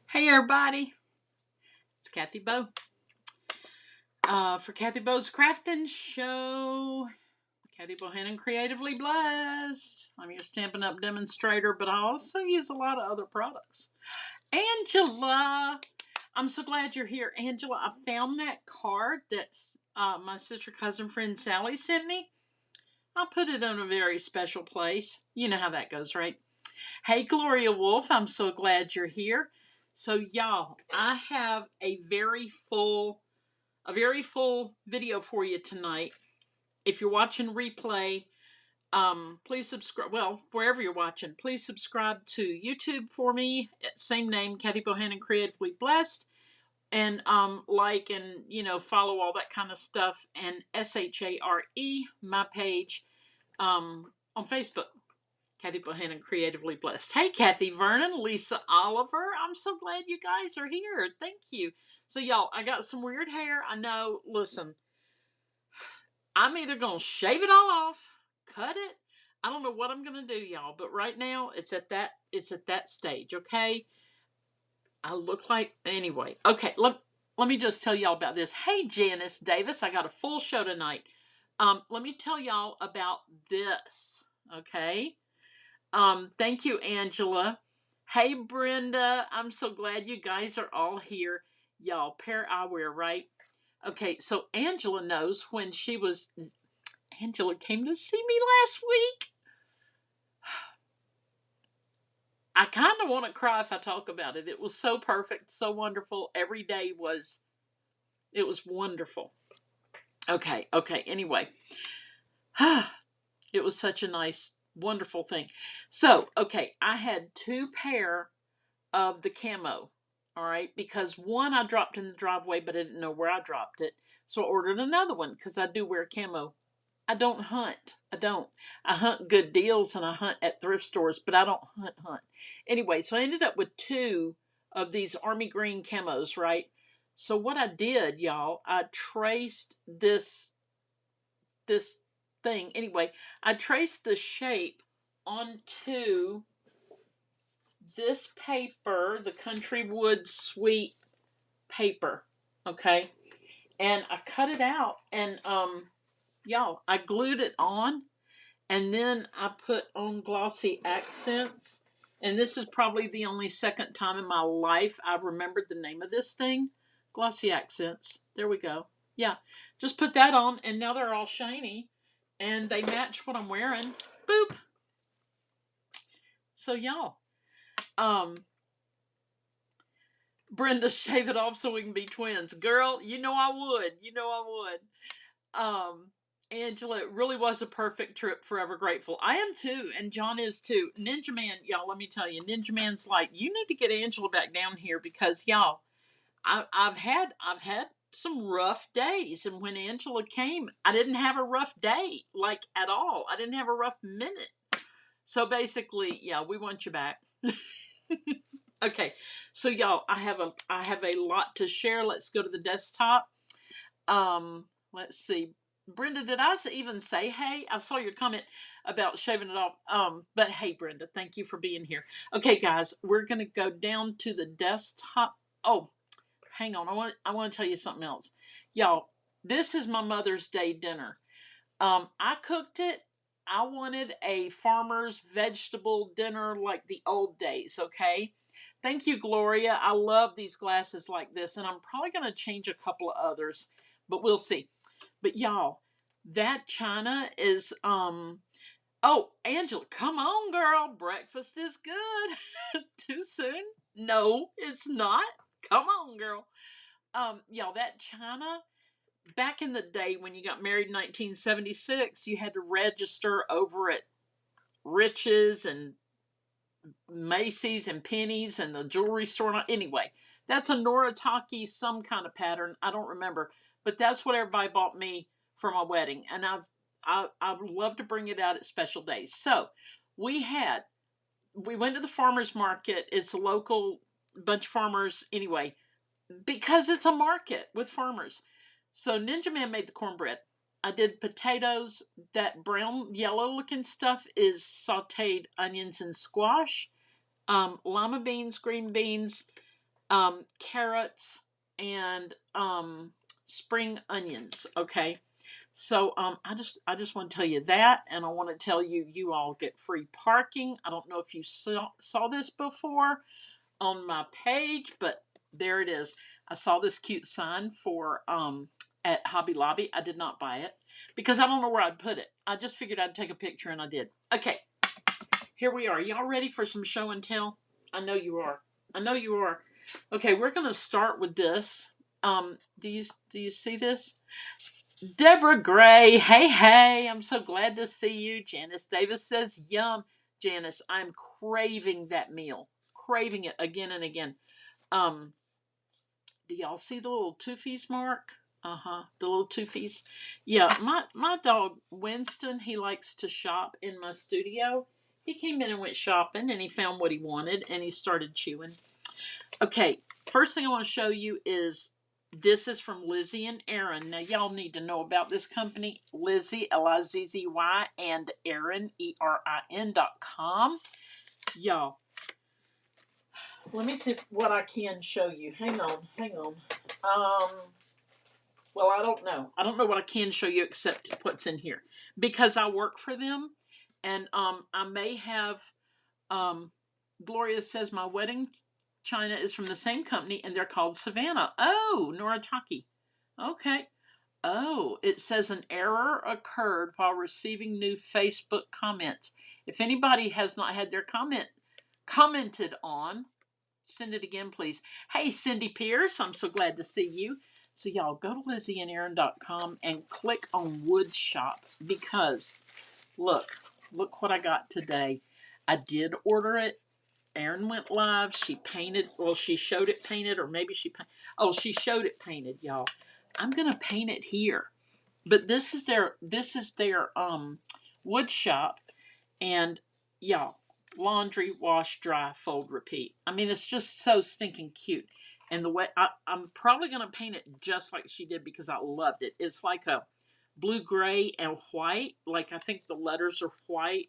Hey everybody, it's Kathy Bow for Kathy Bow's Crafting Show. Kathy Bohannon, Creatively Blessed. I'm your Stampin' Up! Demonstrator, but I also use a lot of other products. Angela, I'm so glad you're here. Angela, I found that card that's my sister cousin friend Sally sent me. I'll put it in a very special place. You know how that goes, right? Hey, Gloria Wolf, I'm so glad you're here. So, y'all, I have a very full video for you tonight. If you're watching replay, please subscribe. Well, wherever you're watching, please subscribe to YouTube for me. Same name, Kathy Bohannon, Creatively Blessed, and like and follow all that kind of stuff. And SHARE, my page, on Facebook. Kathy Bohannon, Creatively Blessed. Hey, Kathy Vernon, Lisa Oliver. I'm so glad you guys are here. Thank you. So, y'all, I got some weird hair. I know. Listen, I'm either going to shave it all off, cut it. I don't know what I'm going to do, y'all. But right now, it's at that stage, okay? I look like... Anyway, okay, let me just tell y'all about this. Hey, Janice Davis, I got a full show tonight. Let me tell y'all about this, okay? Thank you, Angela. Hey, Brenda. I'm so glad you guys are all here. Y'all, pair eyewear, right? Okay, so Angela knows when Angela came to see me last week. I kind of want to cry if I talk about it. It was so perfect, so wonderful. Every day it was wonderful. Okay, anyway. It was such a nice, wonderful thing. So, okay, I had 2 pair of the camo, all right, because one I dropped in the driveway, but I didn't know where I dropped it, so I ordered another one because I do wear camo. I don't hunt. I hunt good deals and I hunt at thrift stores, but I don't hunt. Anyway, so I ended up with 2 of these army green camos, right? So what I did, y'all, I traced this thing. Anyway, I traced the shape onto this paper, the Country Wood Sweet paper, okay? And I cut it out and y'all, I glued it on and then I put on glossy accents. And this is probably the only second time in my life I've remembered the name of this thing. Glossy accents. There we go. Yeah, just put that on and now they're all shiny and they match what I'm wearing. Boop. So y'all, Brenda, shave it off so we can be twins. Girl, you know I would. Angela, it really was a perfect trip. Forever grateful. I am too, and John is too. Ninja Man, y'all, let me tell you, Ninja Man's like, you need to get Angela back down here because y'all, I've had some rough days, and when Angela came, I didn't have a rough day, like at all. I didn't have a rough minute. So basically, yeah, we want you back. Okay, so y'all, I have a lot to share. Let's go to the desktop. Let's see. Brenda, did I even say hey? I saw your comment about shaving it off. But hey, Brenda, thank you for being here. Okay, guys, we're gonna go down to the desktop. Oh, hang on. I want to tell you something else, y'all. This is my Mother's Day dinner. I cooked it. I wanted a farmer's vegetable dinner like the old days. Okay. Thank you, Gloria. I love these glasses like this, and I'm probably going to change a couple of others, but we'll see. But y'all, that china is oh, Angela, come on, girl. Breakfast is good. Too soon? No, it's not. Come on, girl. Y'all, that china, back in the day when you got married in 1976, you had to register over at Rich's and Macy's and Penny's and the jewelry store. Anyway, that's a Noritake, some kind of pattern. I don't remember, but that's what everybody bought me for my wedding, and I would love to bring it out at special days. So we went to the farmers market. It's a local bunch of farmers anyway, because it's a market with farmers. So Ninja Man made the cornbread. I did potatoes. That brown yellow looking stuff is sauteed onions and squash. Lima beans, green beans, carrots, and spring onions. Okay. So I just want to tell you that, and I want to tell you you all get free parking. I don't know if you saw this before on my page, but there it is. I saw this cute sign for at Hobby Lobby. I did not buy it because I don't know where I'd put it. I just figured I'd take a picture, and I did. Okay, here we are. Y'all ready for some show and tell? I know you are. I know you are. Okay, we're gonna start with this. Do you see this? Deborah Gray, hey, hey, I'm so glad to see you. Janice Davis says, yum. Janice, I'm craving that meal. Craving it again and again. Um, do y'all see the little toofies mark? The little toofies. Yeah, my dog Winston, he likes to shop in my studio. He came in and went shopping and he found what he wanted and he started chewing. Okay, first thing I want to show you is this is from Lizzie and Aaron. Now, y'all need to know about this company, Lizzie, Lizzy, and Aaron, ERIN.com. Y'all, let me see what I can show you. Hang on, hang on. Well, I don't know. I don't know what I can show you except what's in here because I work for them, and I may have. Gloria says my wedding china is from the same company, and they're called Savannah. Oh, Noritake. Okay. Oh, it says an error occurred while receiving new Facebook comments. If anybody has not had their commented on, send it again, please. Hey, Cindy Pierce, I'm so glad to see you. So y'all go to lizzieandaaron.com and click on wood shop because look what I got today. I did order it. Aaron went live. She painted. Well, she showed it painted, or maybe she showed it painted, y'all. I'm gonna paint it here. But this is their wood shop, and y'all, laundry, wash, dry, fold, repeat. I mean, it's just so stinking cute. And the way I'm probably gonna paint it just like she did because I loved it. It's like a blue, gray, and white. Like I think the letters are white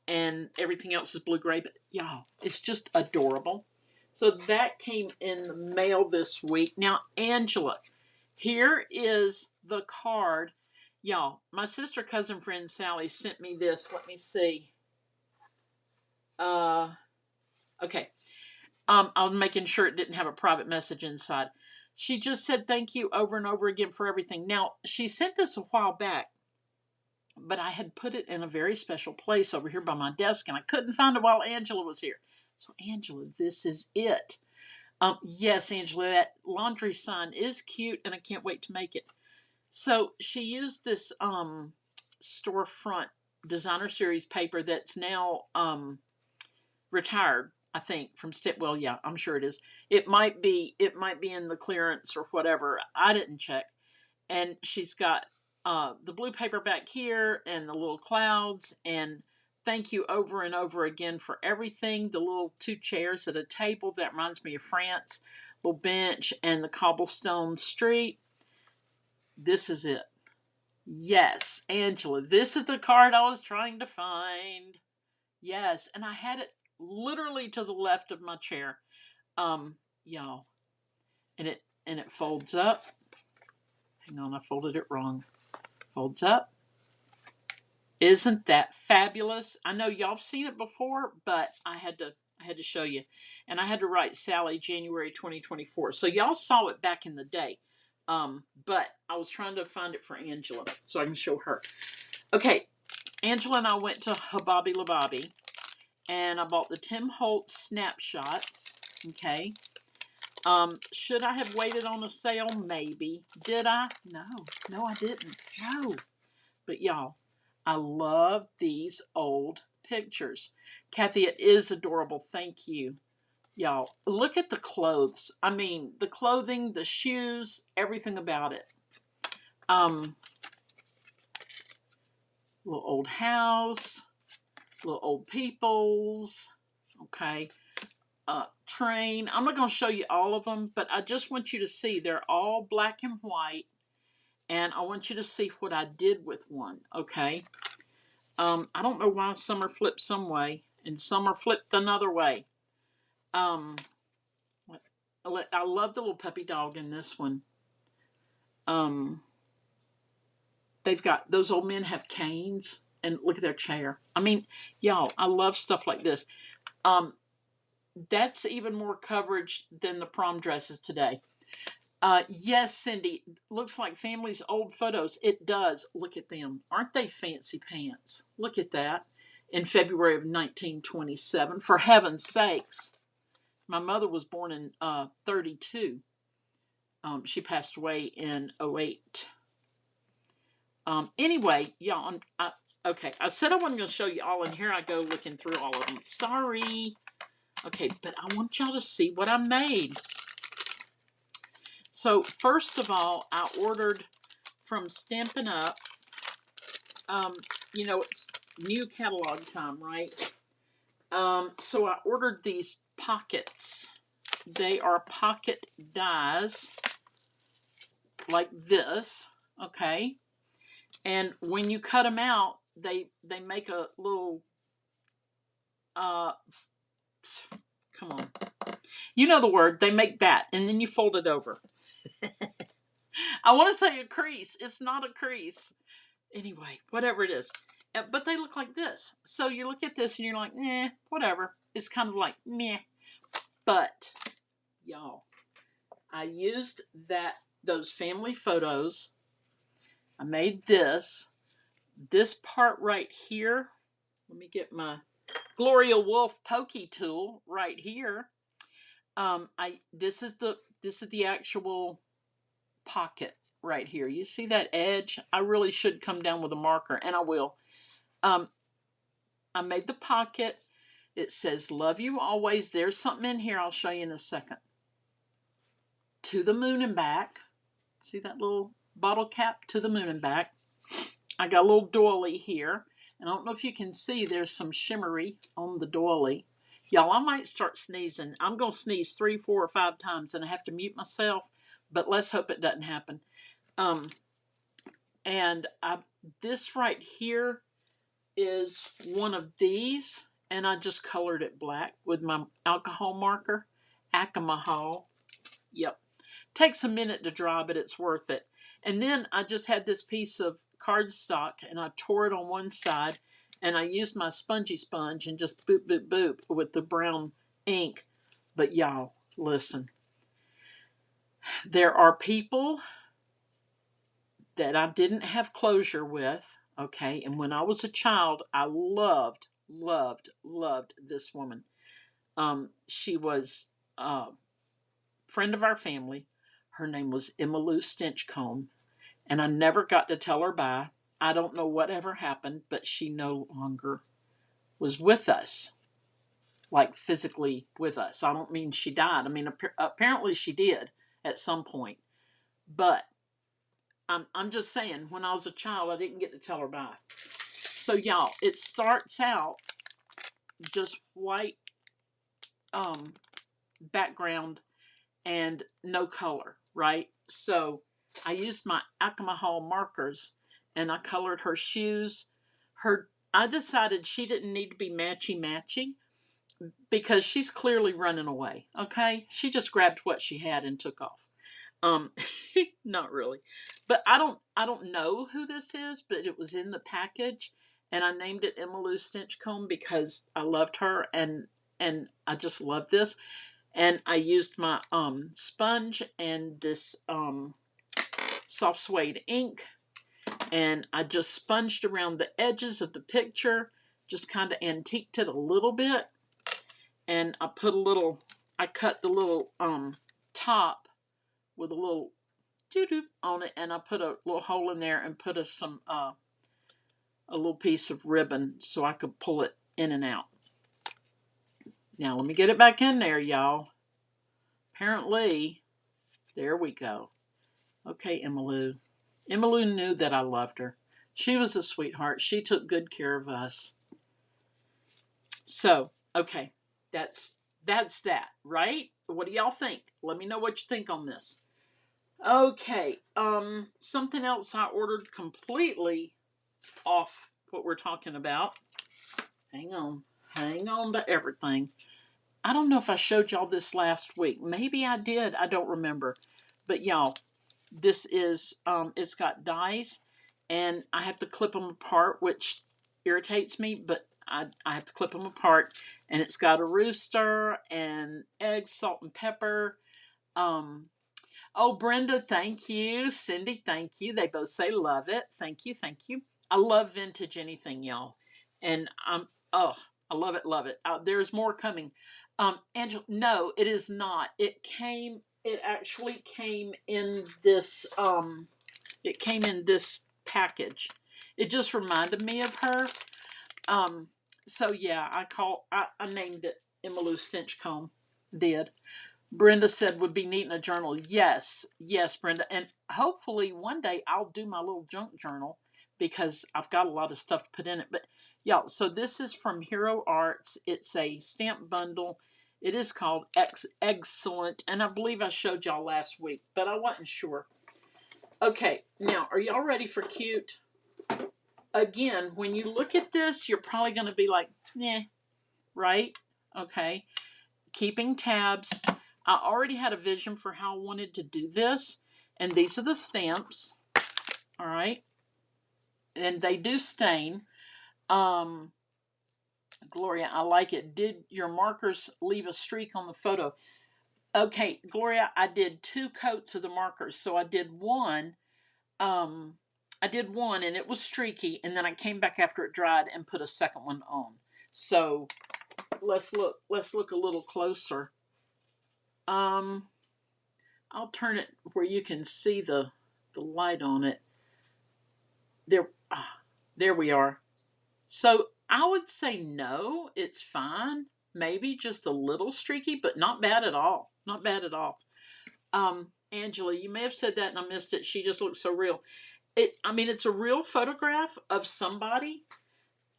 and everything else is blue gray. But y'all, it's just adorable. So that came in the mail this week. Now, Angela, here is the card. Y'all, my sister, cousin, friend Sally sent me this. Let me see. Okay. I'm making sure it didn't have a private message inside. She just said thank you over and over again for everything. Now, she sent this a while back, but I had put it in a very special place over here by my desk, and I couldn't find it while Angela was here. So, Angela, this is it. Yes, Angela, that laundry sign is cute, and I can't wait to make it. So, she used this storefront designer series paper that's now retired, I think, from Step. Well, yeah, I'm sure it is. It might be in the clearance or whatever. I didn't check. And she's got the blue paper back here and the little clouds and thank you over and over again for everything. The little two chairs at a table that reminds me of France, little bench and the cobblestone street. This is it. Yes, Angela, this is the card I was trying to find. Yes, and I had it literally to the left of my chair. Y'all, and it folds up. Hang on, I folded it wrong. Folds up. Isn't that fabulous? I know y'all have seen it before, but I had to show you. And I had to write Sally January 2024. So y'all saw it back in the day. But I was trying to find it for Angela so I can show her. Okay, Angela and I went to Hobby Lobby and I bought the Tim Holtz snapshots. Okay. Should I have waited on a sale? Maybe. Did I? No, I didn't. No. But y'all, I love these old pictures. Kathy, it is adorable. Thank you. Y'all, look at the clothes. I mean, the clothing, the shoes, everything about it. Little old house, little old peoples. Okay. Train. I'm not going to show you all of them, but I just want you to see they're all black and white. And I want you to see what I did with one. Okay. I don't know why some are flipped some way and some are flipped another way. I love the little puppy dog in this one. Um, they've got, those old men have canes, and look at their chair. I mean, y'all, I love stuff like this. Um, that's even more coverage than the prom dresses today. Yes, Cindy, looks like family's old photos. It does. Look at them. Aren't they fancy pants? Look at that. In February of 1927. For heaven's sakes. My mother was born in 32. She passed away in '08. Anyway, y'all, okay, I said I wasn't going to show you all, and here I go looking through all of them. Sorry. Okay, but I want y'all to see what I made. So, first of all, I ordered from Stampin' Up. It's new catalog time, right? So I ordered these pockets. They are pocket dies like this, okay? And when you cut them out, they make a little, come on. You know the word, they make that, and then you fold it over. I want to say a crease. It's not a crease. Anyway, whatever it is. But they look like this. So you look at this and you're like, whatever. It's kind of like, meh. But, y'all, I used those family photos. I made this part right here. Let me get my Gloria Wolf pokey tool right here. This is the actual pocket right here. You see that edge? I really should come down with a marker, and I will. I made the pocket. It says, love you always. There's something in here I'll show you in a second. To the moon and back. See that little bottle cap? To the moon and back. I got a little doily here. And I don't know if you can see, there's some shimmery on the doily. Y'all, I might start sneezing. I'm going to sneeze 3, 4, or 5 times, and I have to mute myself. But let's hope it doesn't happen. This right here is one of these, and I just colored it black with my alcohol marker. Alcohol. Yep. Takes a minute to dry, but it's worth it. And then I just had this piece of cardstock, and I tore it on one side, and I used my spongy sponge and just boop, boop, boop with the brown ink. But y'all, listen. There are people that I didn't have closure with, okay? And when I was a child, I loved this woman. She was a friend of our family. Her name was Emmylou Stinchcomb, and I never got to tell her bye. I don't know whatever happened, but she no longer was with us, like physically with us. I don't mean she died. I mean, apparently she did at some point. But I'm just saying, when I was a child, I didn't get to tell her bye. So, y'all, it starts out just white background and no color, right? So I used my alcohol markers and I colored her shoes. I decided she didn't need to be matchy-matchy because she's clearly running away, okay? She just grabbed what she had and took off. Not really. But I don't know who this is, but it was in the package, and I named it Emmylou Stinchcomb because I loved her, and I just love this. And I used my sponge and this soft suede ink, and I just sponged around the edges of the picture, just kind of antiqued it a little bit, and I cut the little top with a little doo-doo on it, and I put a little hole in there and put a little piece of ribbon so I could pull it in and out. Now let me get it back in there, y'all. Apparently, there we go. Okay, Emmylou. Emmylou knew that I loved her. She was a sweetheart. She took good care of us. So, okay, that's that, right? What do y'all think? Let me know what you think on this. Okay, something else I ordered completely off what we're talking about. Hang on to everything. I don't know if I showed y'all this last week. Maybe I did. I don't remember. But y'all, this is, it's got dies, and I have to clip them apart, which irritates me, but I have to clip them apart. And it's got a rooster and eggs, salt and pepper. Um, oh, Brenda, thank you. Cindy, thank you. They both say love it. Thank you, thank you. I love vintage anything, y'all. And oh, I love it, love it. There's more coming. Angela, no, it is not. It actually came in this, it came in this package. It just reminded me of her. Um, so yeah, I named it Emmylou Stinchcomb. Did. Brenda said would be neat in a journal. Yes, yes, Brenda. And hopefully one day I'll do my little junk journal because I've got a lot of stuff to put in it. But y'all, so this is from Hero Arts. It's a stamp bundle. It is called Excellent. And I believe I showed y'all last week, but I wasn't sure. Okay, now are y'all ready for cute? Again, when you look at this, you're probably going to be like, "Nah," right? Okay. Keeping tabs. I already had a vision for how I wanted to do this, and these are the stamps. All right, and they do stain. Um, Gloria, I like it. Did your markers leave a streak on the photo? Okay, Gloria, I did 2 coats of the markers, so I did one. I did one, and it was streaky, and then I came back after it dried and put a second one on. So let's look. Let's look a little closer. I'll turn it where you can see the light on it. There we are. So I would say no, it's fine. Maybe just a little streaky, but not bad at all. Not bad at all. Angela, you may have said that and I missed it. She just looks so real. It's a real photograph of somebody.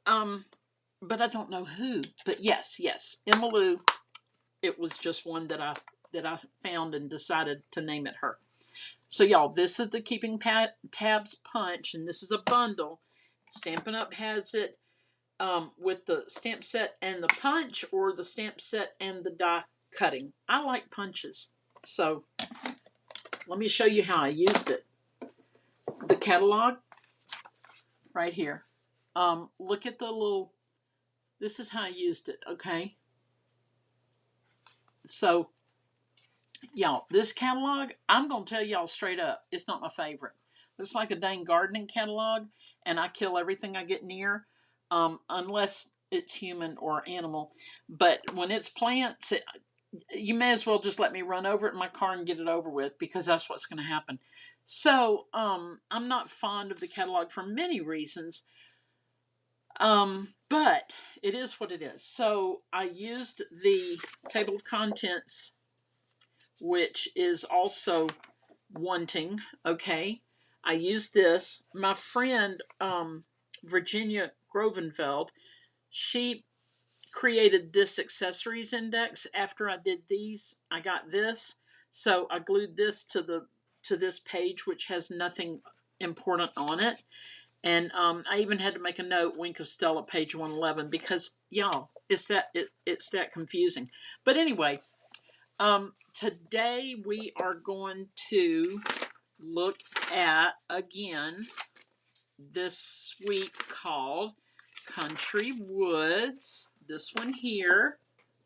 But I don't know who. But yes, Emmylou. It was just one that I found and decided to name it her. So y'all, this is the Keeping Tabs punch, and this is a bundle. Stampin' Up has it with the stamp set and the punch, or the stamp set and the die cutting. I like punches. So let me show you how I used it. The catalog right here. Look at the little, this is how I used it, okay? So y'all, this catalog, I'm going to tell y'all straight up, it's not my favorite. It's like a dang gardening catalog, and I kill everything I get near, unless it's human or animal. But when it's plants, you may as well just let me run over it in my car and get it over with, because that's what's going to happen. So I'm not fond of the catalog for many reasons, but it is what it is. So I used the table of contents, which is also wanting, okay? I used this. My friend, Virginia Grovenfeld, she created this accessories index after I did these. I got this. So I glued this to this page, which has nothing important on it. And I even had to make a note, Wink of Stella, page 111, because y'all, it's that confusing. But anyway, today we are going to look at, again, this suite called Country Woods. This one here,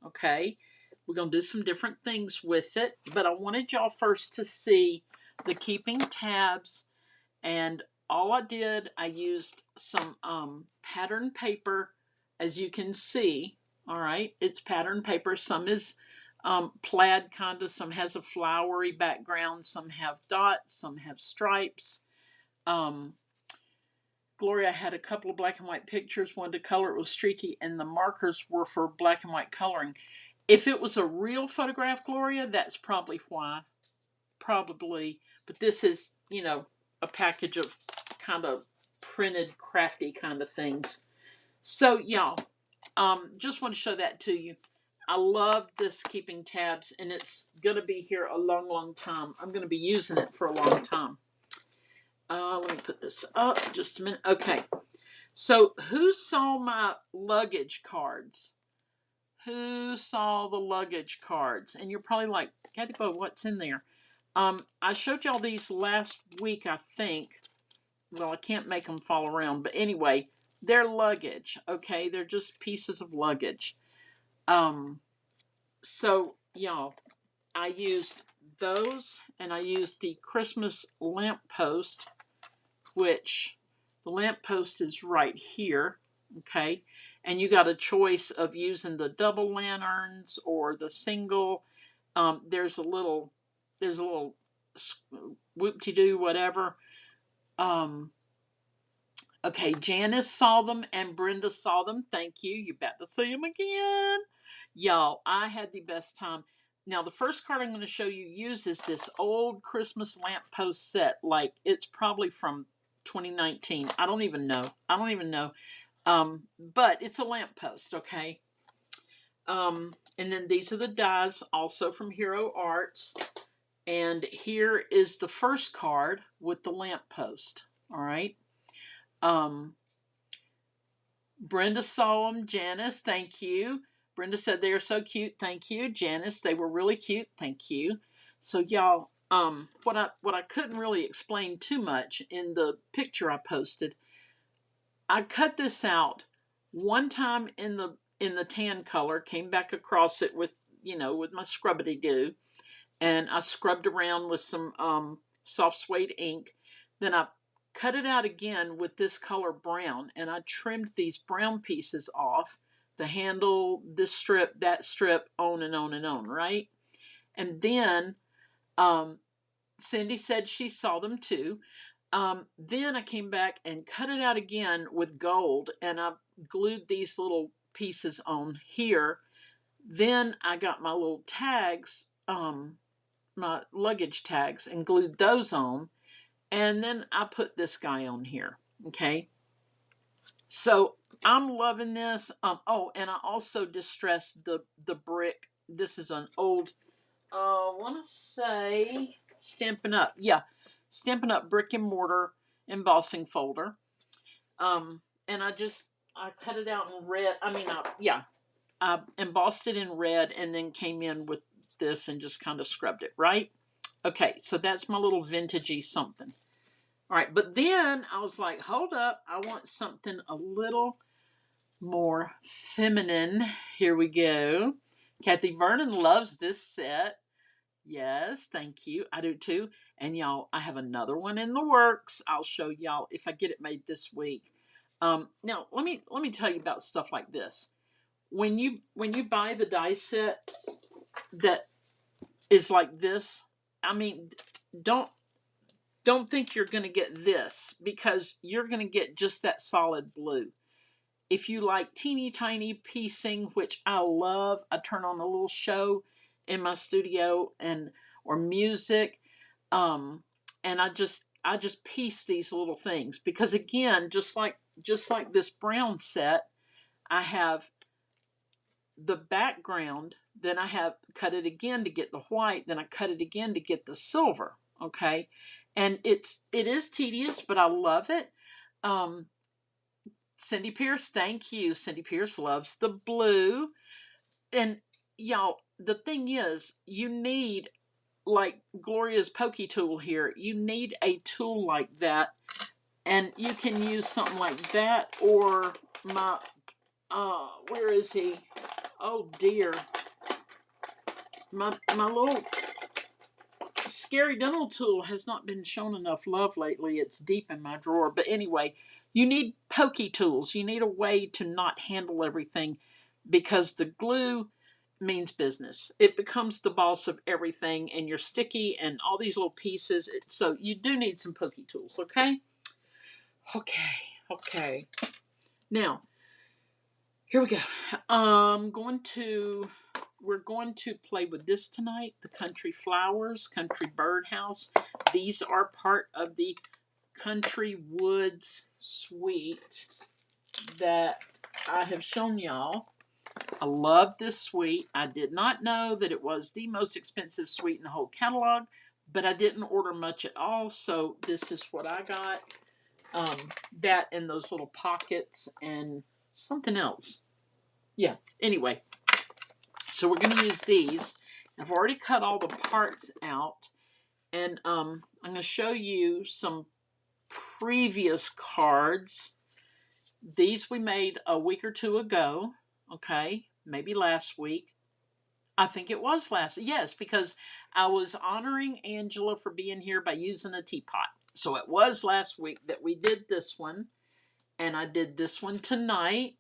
okay? We're going to do some different things with it, but I wanted y'all first to see the Keeping Tabs, and all I did, I used some pattern paper, as you can see. All right, it's pattern paper. Some is plaid kind of, some has a flowery background, some have dots, some have stripes. Gloria had a couple of black and white pictures, one to color, it was streaky, and the markers were for black and white coloring. If it was a real photograph, Gloria, that's probably why. Probably. But this is, a package of kind of printed, crafty kind of things. So, y'all, just want to show that to you. I love this Keeping Tabs, and it's going to be here a long, long time. I'm going to be using it for a long time. Let me put this up just a minute. Okay. So, who saw my luggage cards? Who saw the luggage cards? And you're probably like, Kathy Bo, what's in there? I showed y'all these last week, I think. Well, I can't make them fall around, but anyway, they're luggage, okay? They're just pieces of luggage. So, y'all, I used those, and I used the Christmas lamppost, which the lamppost is right here, okay? And you got a choice of using the double lanterns or the single. There's a little whoop-de-doo, whatever. Okay, Janice saw them and Brenda saw them. Thank you. You about to see them again. Y'all, I had the best time. Now, the first card I'm going to show you uses this old Christmas lamppost set. Like, it's probably from 2019. I don't even know. But it's a lamppost, okay? And then these are the dies, also from Hero Arts. And here is the first card with the lamppost, all right? Brenda saw them. Janice, thank you. Brenda said they are so cute. Thank you. Janice, they were really cute. Thank you. So y'all, what I couldn't really explain too much in the picture I posted, I cut this out one time in the tan color, came back across it with with my scrubbity-doo, and I scrubbed around with some soft suede ink. Then I cut it out again with this color brown, and I trimmed these brown pieces off, the handle, this strip, that strip, on and on and on, right? And then Cindy said she saw them too. Then I came back and cut it out again with gold, and I glued these little pieces on here. Then I got my little tags, my luggage tags, and glued those on. And then I put this guy on here, okay? So I'm loving this. Oh, and I also distressed the brick. This is an old, I want to say Stampin' Up. Yeah, Stampin' Up brick and mortar embossing folder. And I cut it out in red. I embossed it in red and then came in with this and just kind of scrubbed it, right? Okay, so that's my little vintagey something. All right, but then I was like, hold up, I want something a little more feminine. Here we go. Kathy Vernon loves this set. Yes, thank you. I do too. And y'all, I have another one in the works. I'll show y'all if I get it made this week. Now let me tell you about stuff like this. When you buy the die set that is like this, I mean, don't think you're going to get this, because you're going to get just that solid blue. If you like teeny tiny piecing, which I love, I turn on a little show in my studio or music, and I just piece these little things, because again, just like this brown set, I have the background, then I have cut it again to get the white, then I cut it again to get the silver, okay? And it is tedious, but I love it. Cindy Pierce, thank you. Cindy Pierce loves the blue. And y'all, the thing is, you need, like Gloria's pokey tool here, you need a tool like that. And you can use something like that, or my, where is he? Oh dear. My little Scary Dental tool has not been shown enough love lately. It's deep in my drawer. But anyway, you need pokey tools. You need a way to not handle everything, because the glue means business. It becomes the boss of everything, and you're sticky and all these little pieces. So you do need some pokey tools, okay? Okay. Now, here we go. We're going to play with this tonight, the Country Flowers, Country Birdhouse. These are part of the Country Woods suite that I have shown y'all. I love this suite. I did not know that it was the most expensive suite in the whole catalog, but I didn't order much at all, so this is what I got. That and those little pockets and something else. Yeah, anyway. So we're going to use these. I've already cut all the parts out. And I'm going to show you some previous cards. These we made a week or two ago. Okay, maybe last week. I think it was last. Yes, because I was honoring Angela for being here by using a teapot. So it was last week that we did this one. And I did this one tonight.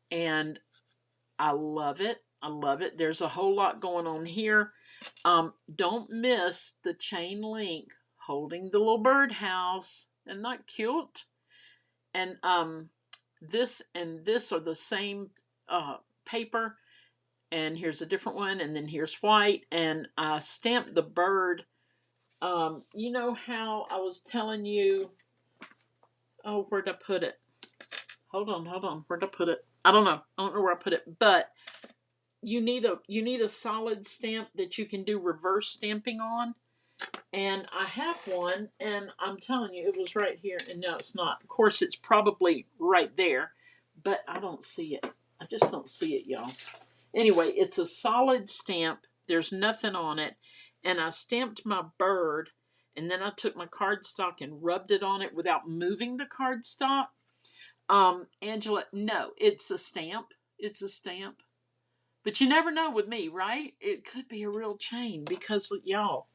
And I love it. I love it. There's a whole lot going on here. Don't miss the chain link holding the little birdhouse. Isn't that cute? And this and this are the same paper. And here's a different one. And then here's white. And I stamped the bird. You know how I was telling you. Oh, where'd I put it? Hold on. Where'd I put it? I don't know. I don't know where I put it. But you need a solid stamp that you can do reverse stamping on. And I have one, and I'm telling you, it was right here, and no, it's not. Of course, it's probably right there, but I don't see it. I just don't see it, y'all. Anyway, it's a solid stamp. There's nothing on it. And I stamped my bird, and then I took my cardstock and rubbed it on it without moving the cardstock. Angela, no, it's a stamp. It's a stamp. But you never know with me, right? It could be a real chain because, y'all,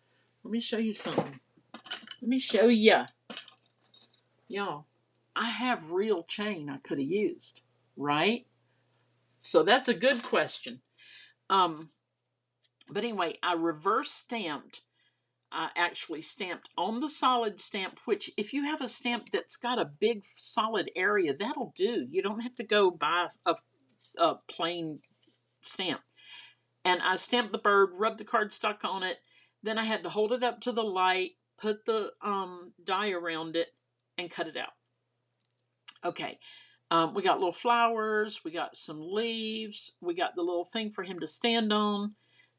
let me show you something. Let me show you. Y'all, I have real chain I could have used, right? So that's a good question. But anyway, I reverse stamped. I actually stamped on the solid stamp, which if you have a stamp that's got a big solid area, that'll do. You don't have to go buy a plain stamp. And I stamped the bird, rubbed the cardstock on it. Then I had to hold it up to the light, put the die around it, and cut it out. Okay, we got little flowers, we got some leaves, we got the little thing for him to stand on,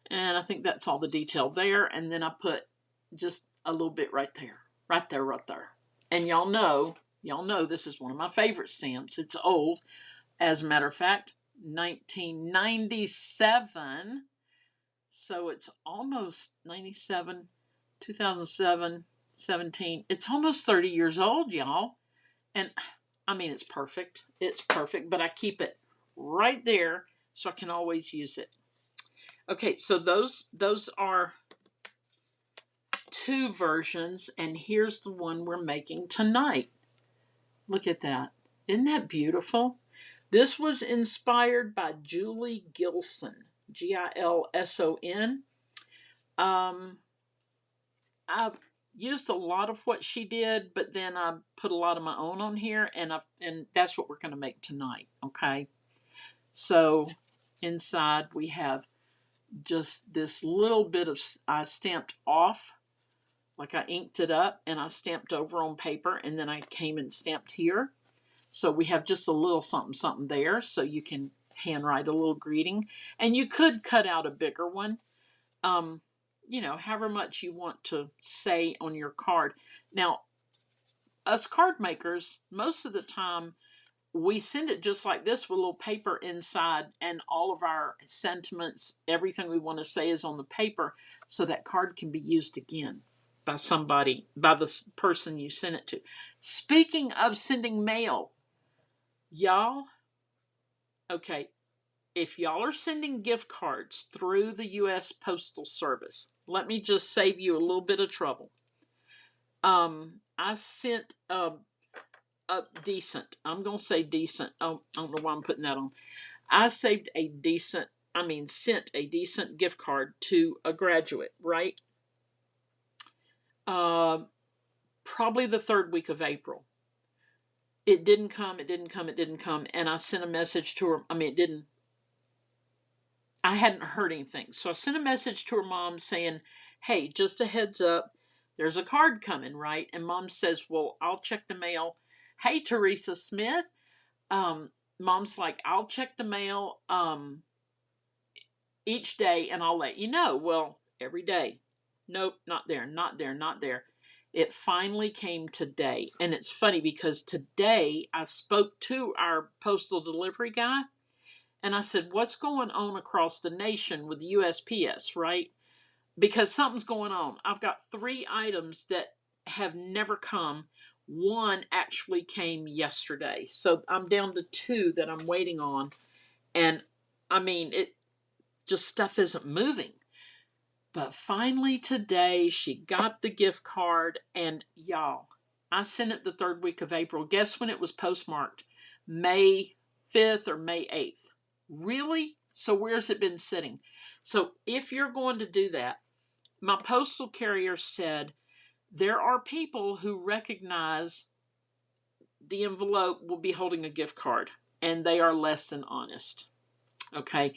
and I think that's all the detail there. And then I put just a little bit right there, right there, right there. And y'all know this is one of my favorite stamps. It's old, as a matter of fact, 1997. So it's almost 97, 2007, 17. It's almost 30 years old, y'all. And I mean, it's perfect. It's perfect, but I keep it right there so I can always use it. Okay, so those are two versions, and here's the one we're making tonight. Look at that. Isn't that beautiful? This was inspired by Julie Gilson, Gilson. I used a lot of what she did, but then I put a lot of my own on here, and that's what we're going to make tonight, okay? So inside we have just this little bit of, I stamped off, like I inked it up, and I stamped over on paper, and then I came and stamped here. So we have just a little something, something there, so you can handwrite a little greeting. And you could cut out a bigger one, you know, however much you want to say on your card. Now, us card makers, most of the time, we send it just like this with a little paper inside, and all of our sentiments, everything we want to say is on the paper, so that card can be used again by somebody, by the person you sent it to. Speaking of sending mail, y'all, okay, if y'all are sending gift cards through the U.S. Postal Service, let me just save you a little bit of trouble. I sent a decent, I'm going to say decent, oh, I don't know why I'm putting that on. I sent a decent gift card to a graduate, right? Probably the third week of April. It didn't come, and I sent a message to her. I hadn't heard anything. So I sent a message to her mom saying, hey, just a heads up, there's a card coming, right? And mom says, well, I'll check the mail. Hey, Teresa Smith. Mom's like, I'll check the mail each day and I'll let you know. Well, every day. Nope, not there. It finally came today. And it's funny because today I spoke to our postal delivery guy, And I said, what's going on across the nation with the USPS, right? Because something's going on. I've got 3 items that have never come. One actually came yesterday. So I'm down to 2 that I'm waiting on. And I mean, it just stuff isn't moving. But finally today, she got the gift card. And y'all, I sent it the 3rd week of April. Guess when it was postmarked? May 5th or May 8th. Really? So where's it been sitting? So if you're going to do that, my postal carrier said there are people who recognize the envelope will be holding a gift card, and they are less than honest. Okay?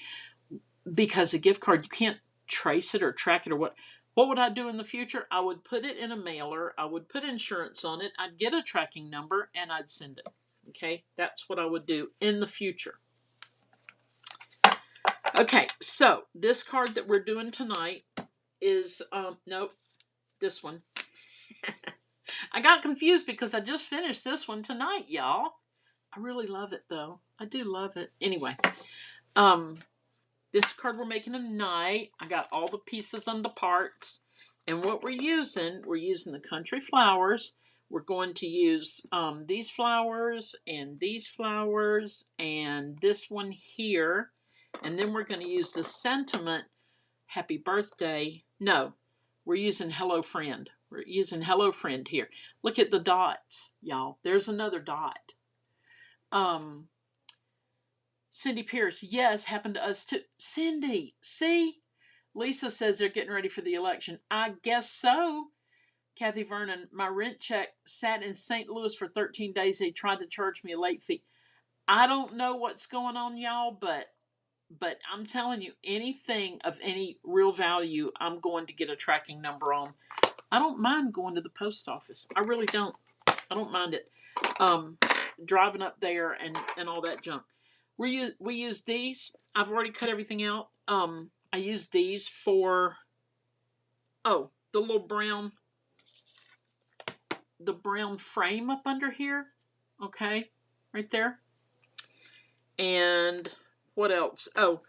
Because a gift card, you can't trace it or track it or what. What would I do in the future? I would put it in a mailer. I would put insurance on it. I'd get a tracking number, and I'd send it. Okay? That's what I would do in the future. Okay, so this card that we're doing tonight is, nope, this one. I got confused because I just finished this one tonight, y'all. I really love it, though. I do love it. Anyway, this card we're making tonight, I got all the pieces and the parts. And what we're using the country flowers. We're going to use these flowers and this one here. And then we're going to use the sentiment, happy birthday. No, we're using hello friend. We're using hello friend here. Look at the dots, y'all. There's another dot. Cindy Pierce, yes, happened to us too. Cindy, see? Lisa says they're getting ready for the election. I guess so. Kathy Vernon, my rent check sat in St. Louis for 13 days. They tried to charge me a late fee. I don't know what's going on, y'all, but I'm telling you, anything of any real value, I'm going to get a tracking number on. I don't mind going to the post office. I really don't. I don't mind it. Driving up there and all that junk. We use these. I've already cut everything out. I use these for, the little brown, the brown frame up under here. Okay, right there. And what else? Oh,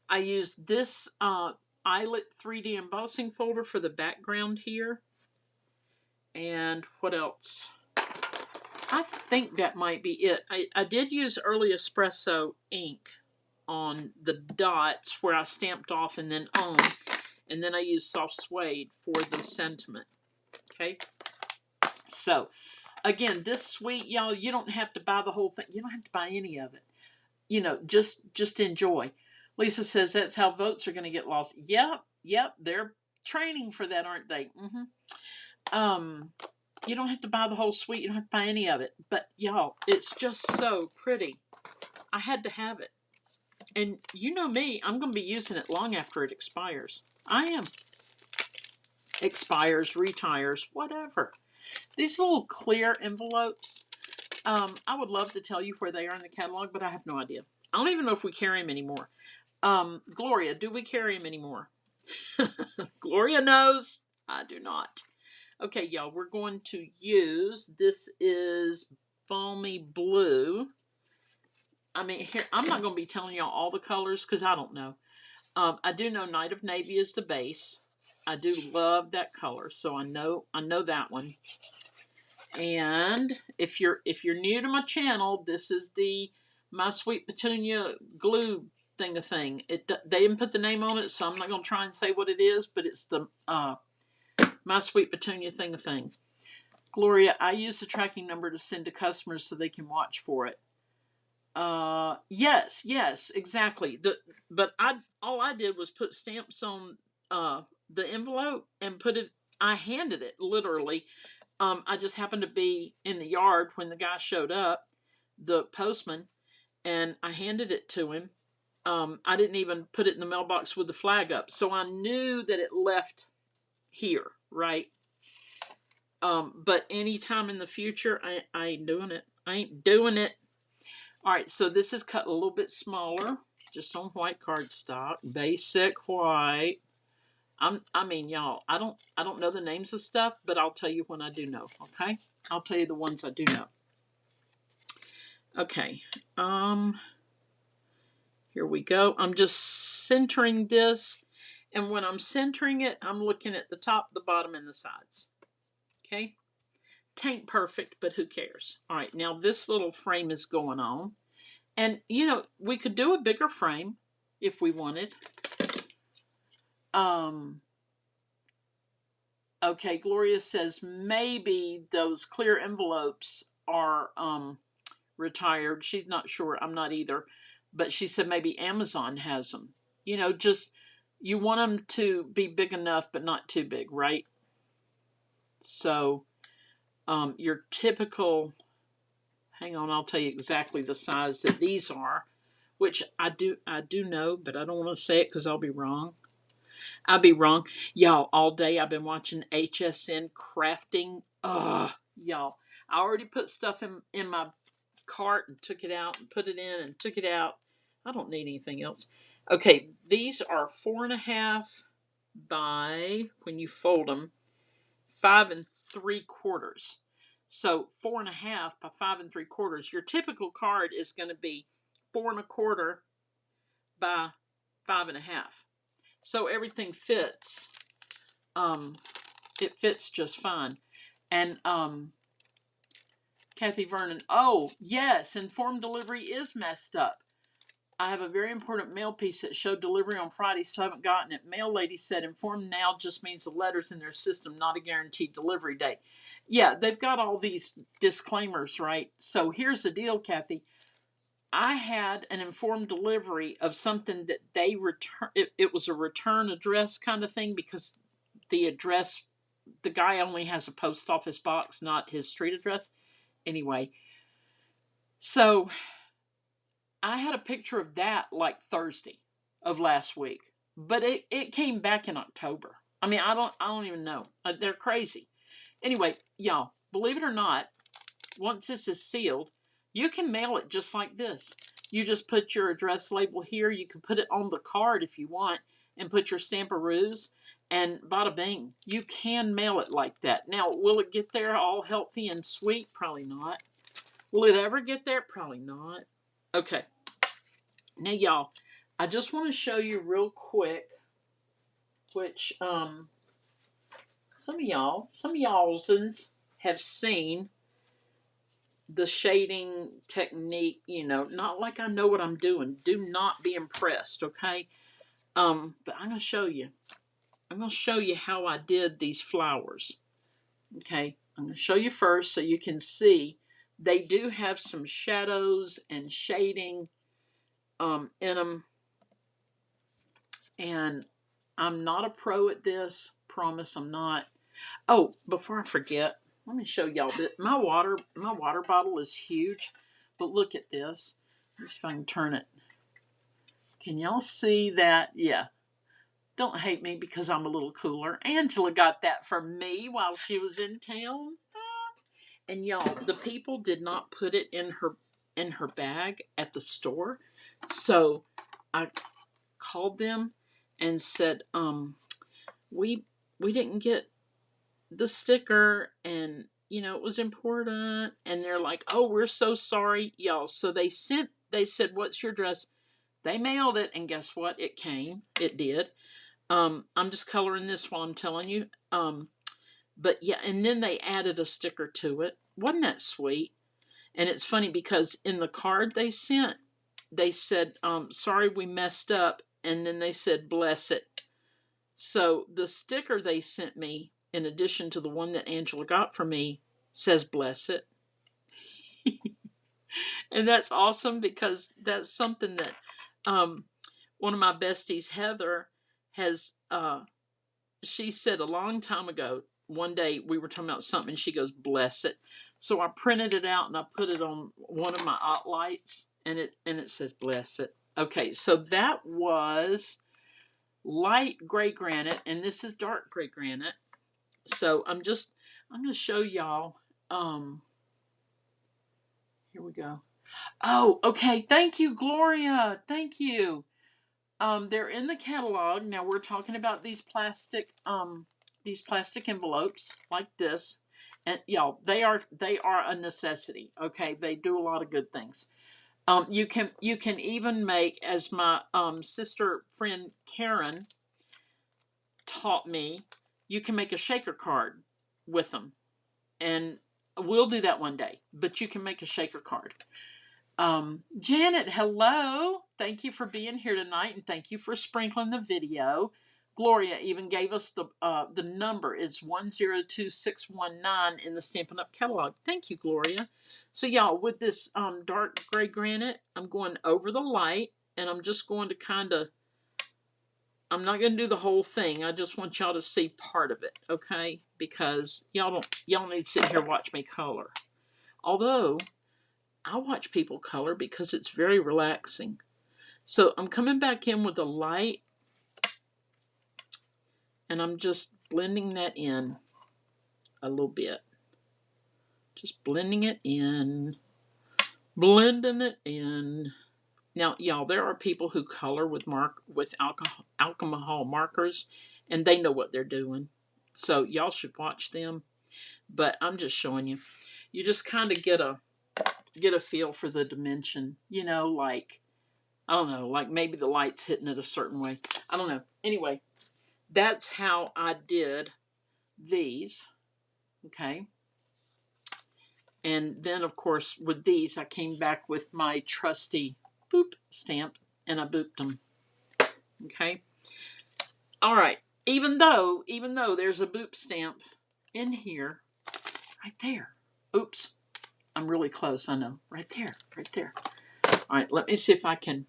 I used this eyelet 3D embossing folder for the background here. And what else? I think that might be it. I did use early espresso ink on the dots where I stamped off and then on. And then I used soft suede for the sentiment. Okay. So, again, this suite, y'all, you don't have to buy the whole thing. You don't have to buy any of it. You know, just enjoy. Lisa says that's how votes are going to get lost. Yep, they're training for that, aren't they? You don't have to buy the whole suite. You don't have to buy any of it. But, y'all, it's just so pretty. I had to have it. And you know me, I'm going to be using it long after it expires. I am. Expires, retires, whatever. These little clear envelopes, I would love to tell you where they are in the catalog, but I have no idea. I don't even know if we carry them anymore. Gloria, do we carry them anymore? Gloria knows. I do not. Okay, y'all, we're going to use, this is Balmy Blue. I mean, here, I'm not going to be telling y'all all the colors because I don't know. I do know Night of Navy is the base. I do love that color, so I know that one. And if you're new to my channel, this is the My Sweet Petunia glue thing. They didn't put the name on it, so I'm not going to try and say what it is, but it's the My Sweet Petunia thing. Gloria, I use the tracking number to send to customers so they can watch for it. Yes, exactly. But all I did was put stamps on the envelope and put it. I handed it literally. I just happened to be in the yard when the guy showed up, the postman, and I handed it to him. I didn't even put it in the mailbox with the flag up, so I knew that it left here, right? But anytime in the future, I ain't doing it. I ain't doing it. All right, so this is cut a little bit smaller, just on white cardstock, basic white. I mean, y'all, I don't know the names of stuff, but I'll tell you when I do know, okay? I'll tell you the ones I do know. Okay, here Here we go. I'm just centering this. And when I'm centering it, I'm looking at the top, the bottom, and the sides. Okay? Tain't perfect, but who cares? All right, now this little frame is going on. And, you know, we could do a bigger frame if we wanted. Okay, Gloria says maybe those clear envelopes are retired. She's not sure. I'm not either. But she said maybe Amazon has them. You know, just you want them to be big enough, but not too big, right? So your typical, hang on, I'll tell you exactly the size that these are, which I do know, but I don't want to say it because I'll be wrong. Y'all, all day I've been watching HSN crafting. Ugh, y'all. I already put stuff in my cart and took it out and put it in and took it out. I don't need anything else. Okay, these are 4.5 by, when you fold them, 5 3/4. So 4.5 by 5 3/4. Your typical card is going to be 4 1/4 by 5.5. So everything fits. It fits just fine. And Kathy Vernon, oh yes, informed delivery is messed up. I have a very important mail piece that showed delivery on Friday, so I haven't gotten it. Mail lady said informed now just means the letter's in their system, not a guaranteed delivery date. Yeah, they've got all these disclaimers, right? So here's the deal, Kathy. I had an informed delivery of something that they return. It was a return address kind of thing because the address, the guy only has a post office box, not his street address. Anyway, so I had a picture of that like Thursday of last week, but it came back in October. I mean, I don't even know. They're crazy. Anyway, y'all, believe it or not, once this is sealed, you can mail it just like this. You just put your address label here. You can put it on the card if you want and put your stamperoos, and bada bing. You can mail it like that. Now, will it get there all healthy and sweet? Probably not. Will it ever get there? Probably not. Okay. Now, y'all, I just want to show you real quick, which some of y'all's have seen the shading technique, you know, not like I know what I'm doing. Do not be impressed, okay? But I'm going to show you. I'm going to show you how I did these flowers. Okay? I'm going to show you first so you can see they do have some shadows and shading in them. And I'm not a pro at this. Promise I'm not. Oh, before I forget, let me show y'all that my water bottle is huge, but look at this. Let's see if I can turn it. Can y'all see that? Yeah. Don't hate me because I'm a little cooler. Angela got that from me while she was in town. And y'all, the people did not put it in her bag at the store. So I called them and said, we didn't get the sticker, and you know it was important, and they're like, oh, we're so sorry, y'all. So they said, what's your address? They mailed it, and guess what? It came. It did. I'm just coloring this while I'm telling you. But yeah, and then they added a sticker to it. Wasn't that sweet? And it's funny because in the card they sent, they said, sorry we messed up, and then they said bless it. So the sticker they sent me, in addition to the one that Angela got for me, says bless it. And that's awesome because that's something that one of my besties, Heather, has, she said a long time ago, one day we were talking about something and she goes, bless it. So I printed it out and I put it on one of my lights, and it says bless it. Okay, so that was light gray granite, and this is dark gray granite. So I'm going to show y'all. Here we go. Oh, okay. Thank you, Gloria. Thank you. They're in the catalog. Now we're talking about these plastic envelopes like this. And y'all, they are a necessity. Okay. They do a lot of good things. You can even make, as my sister friend Karen taught me, you can make a shaker card with them, and we'll do that one day. But you can make a shaker card. Janet, hello. Thank you for being here tonight, and thank you for sprinkling the video. Gloria even gave us the number. It's 102619 in the Stampin' Up! Catalog. Thank you, Gloria. So, y'all, with this dark gray granite, I'm going over the light, and I'm just going to kind of, I'm not going to do the whole thing. I just want y'all to see part of it, okay? Because y'all need to sit here and watch me color. Although, I watch people color because it's very relaxing. So I'm coming back in with the light, and I'm just blending that in a little bit. Just blending it in. Blending it in. Now, y'all, there are people who color with alcohol markers, and they know what they're doing. So y'all should watch them. But I'm just showing you. You just kind of get a feel for the dimension. You know, like, I don't know, like maybe the light's hitting it a certain way. I don't know. Anyway, that's how I did these. Okay. And then, of course, with these, I came back with my trusty boop stamp, and I booped them. Okay. All right. Even though there's a boop stamp in here, right there. Oops. I'm really close, I know. Right there. Right there. All right. Let me see if I can.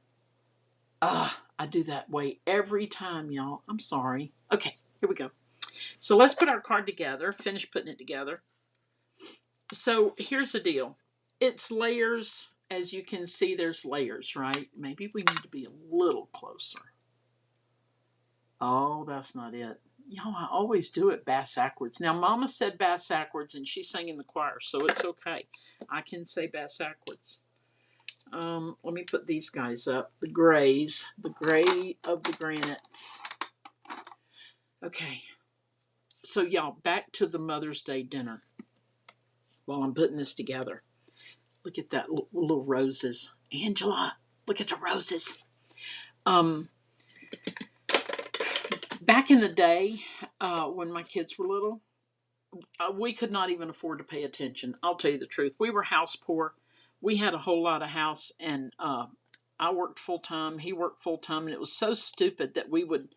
I do that way every time, y'all. I'm sorry. Okay. Here we go. So let's put our card together. Finish putting it together. So here's the deal. It's layers. As you can see, there's layers, right? Maybe we need to be a little closer. Oh, that's not it. Y'all, I always do it bass-ackwards. Now, Mama said bass-ackwards, and she sang in the choir, so it's okay. I can say bass-ackwards. Let me put these guys up. The grays. The gray of the granites. Okay. So, y'all, back to the Mother's Day dinner. While I'm putting this together. Look at that little roses. Angela, look at the roses. Back in the day, when my kids were little, we could not even afford to pay attention. I'll tell you the truth. We were house poor. We had a whole lot of house, and I worked full-time. He worked full-time, and it was so stupid that we would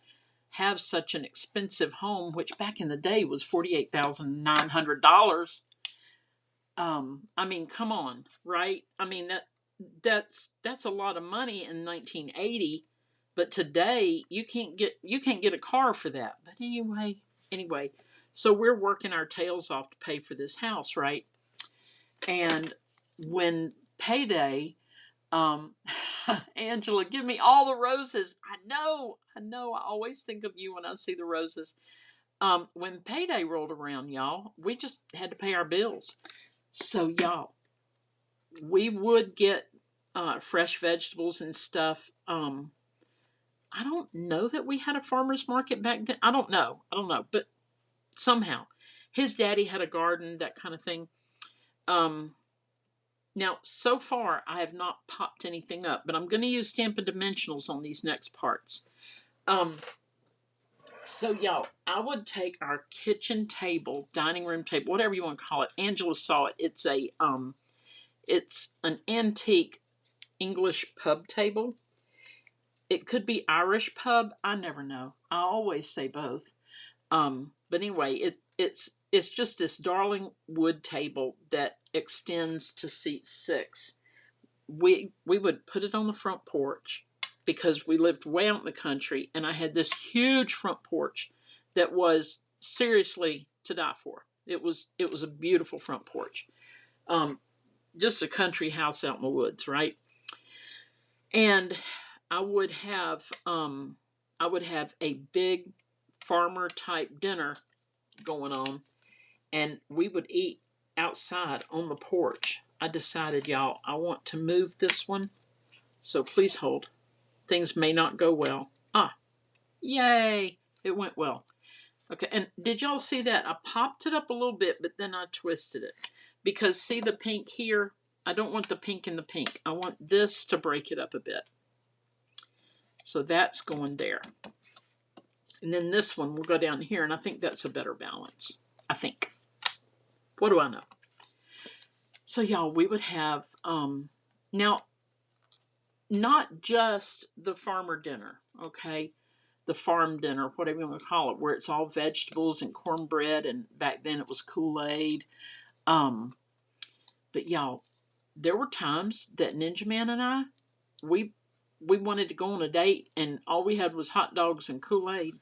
have such an expensive home, which back in the day was $48,900. I mean, come on, right? I mean, that's a lot of money in 1980, but today you can't get a car for that. But anyway, so we're working our tails off to pay for this house, right? And when payday, Angela, give me all the roses. I know. I always think of you when I see the roses. When payday rolled around, y'all, we just had to pay our bills. So, y'all, we would get fresh vegetables and stuff. I don't know that we had a farmer's market back then. I don't know. But somehow, his daddy had a garden, that kind of thing. Now, so far, I have not popped anything up, but I'm going to use Stampin' Dimensionals on these next parts. So, y'all, I would take our kitchen table, dining room table, whatever you want to call it. Angela saw it. It's an antique English pub table. It could be Irish pub. I never know. I always say both. But anyway, it's just this darling wood table that extends to seat 6. We would put it on the front porch because we lived way out in the country, and I had this huge front porch that was seriously to die for. It was a beautiful front porch. Just a country house out in the woods, right? And I would have a big farmer type dinner going on, and we would eat outside on the porch. I decided, y'all, I want to move this one, so please hold. Things may not go well. Yay! It went well. Okay, and did y'all see that? I popped it up a little bit, but then I twisted it. Because see the pink here? want the pink in the pink. I want this to break it up a bit. So that's going there. And then this one will go down here, and I think that's a better balance. I think. What do I know? So y'all, we would have, now, not just the farmer dinner, okay? The farm dinner, whatever you want to call it, where it's all vegetables and cornbread, and back then it was Kool-Aid. But y'all, there were times that Ninja Man and I, we wanted to go on a date, and all we had was hot dogs and Kool-Aid.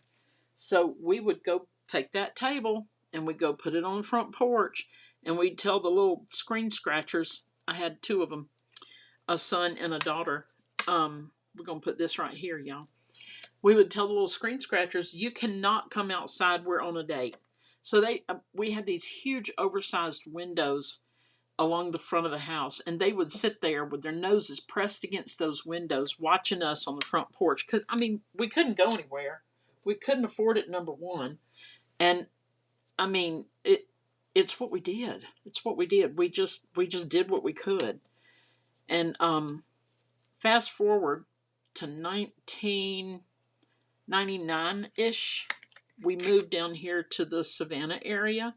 So we would go take that table, and we'd go put it on the front porch, and we'd tell the little screen scratchers, I had 2 of them, a son and a daughter. We're going to put this right here, y'all. We would tell the little screen scratchers, you cannot come outside, we're on a date. So we had these huge oversized windows along the front of the house, and they would sit there with their noses pressed against those windows watching us on the front porch, because I mean, we couldn't go anywhere. We couldn't afford it, number one. And I mean, it's what we did. It's what we did. We just did what we could. And fast forward to 1999-ish, we moved down here to the Savannah area.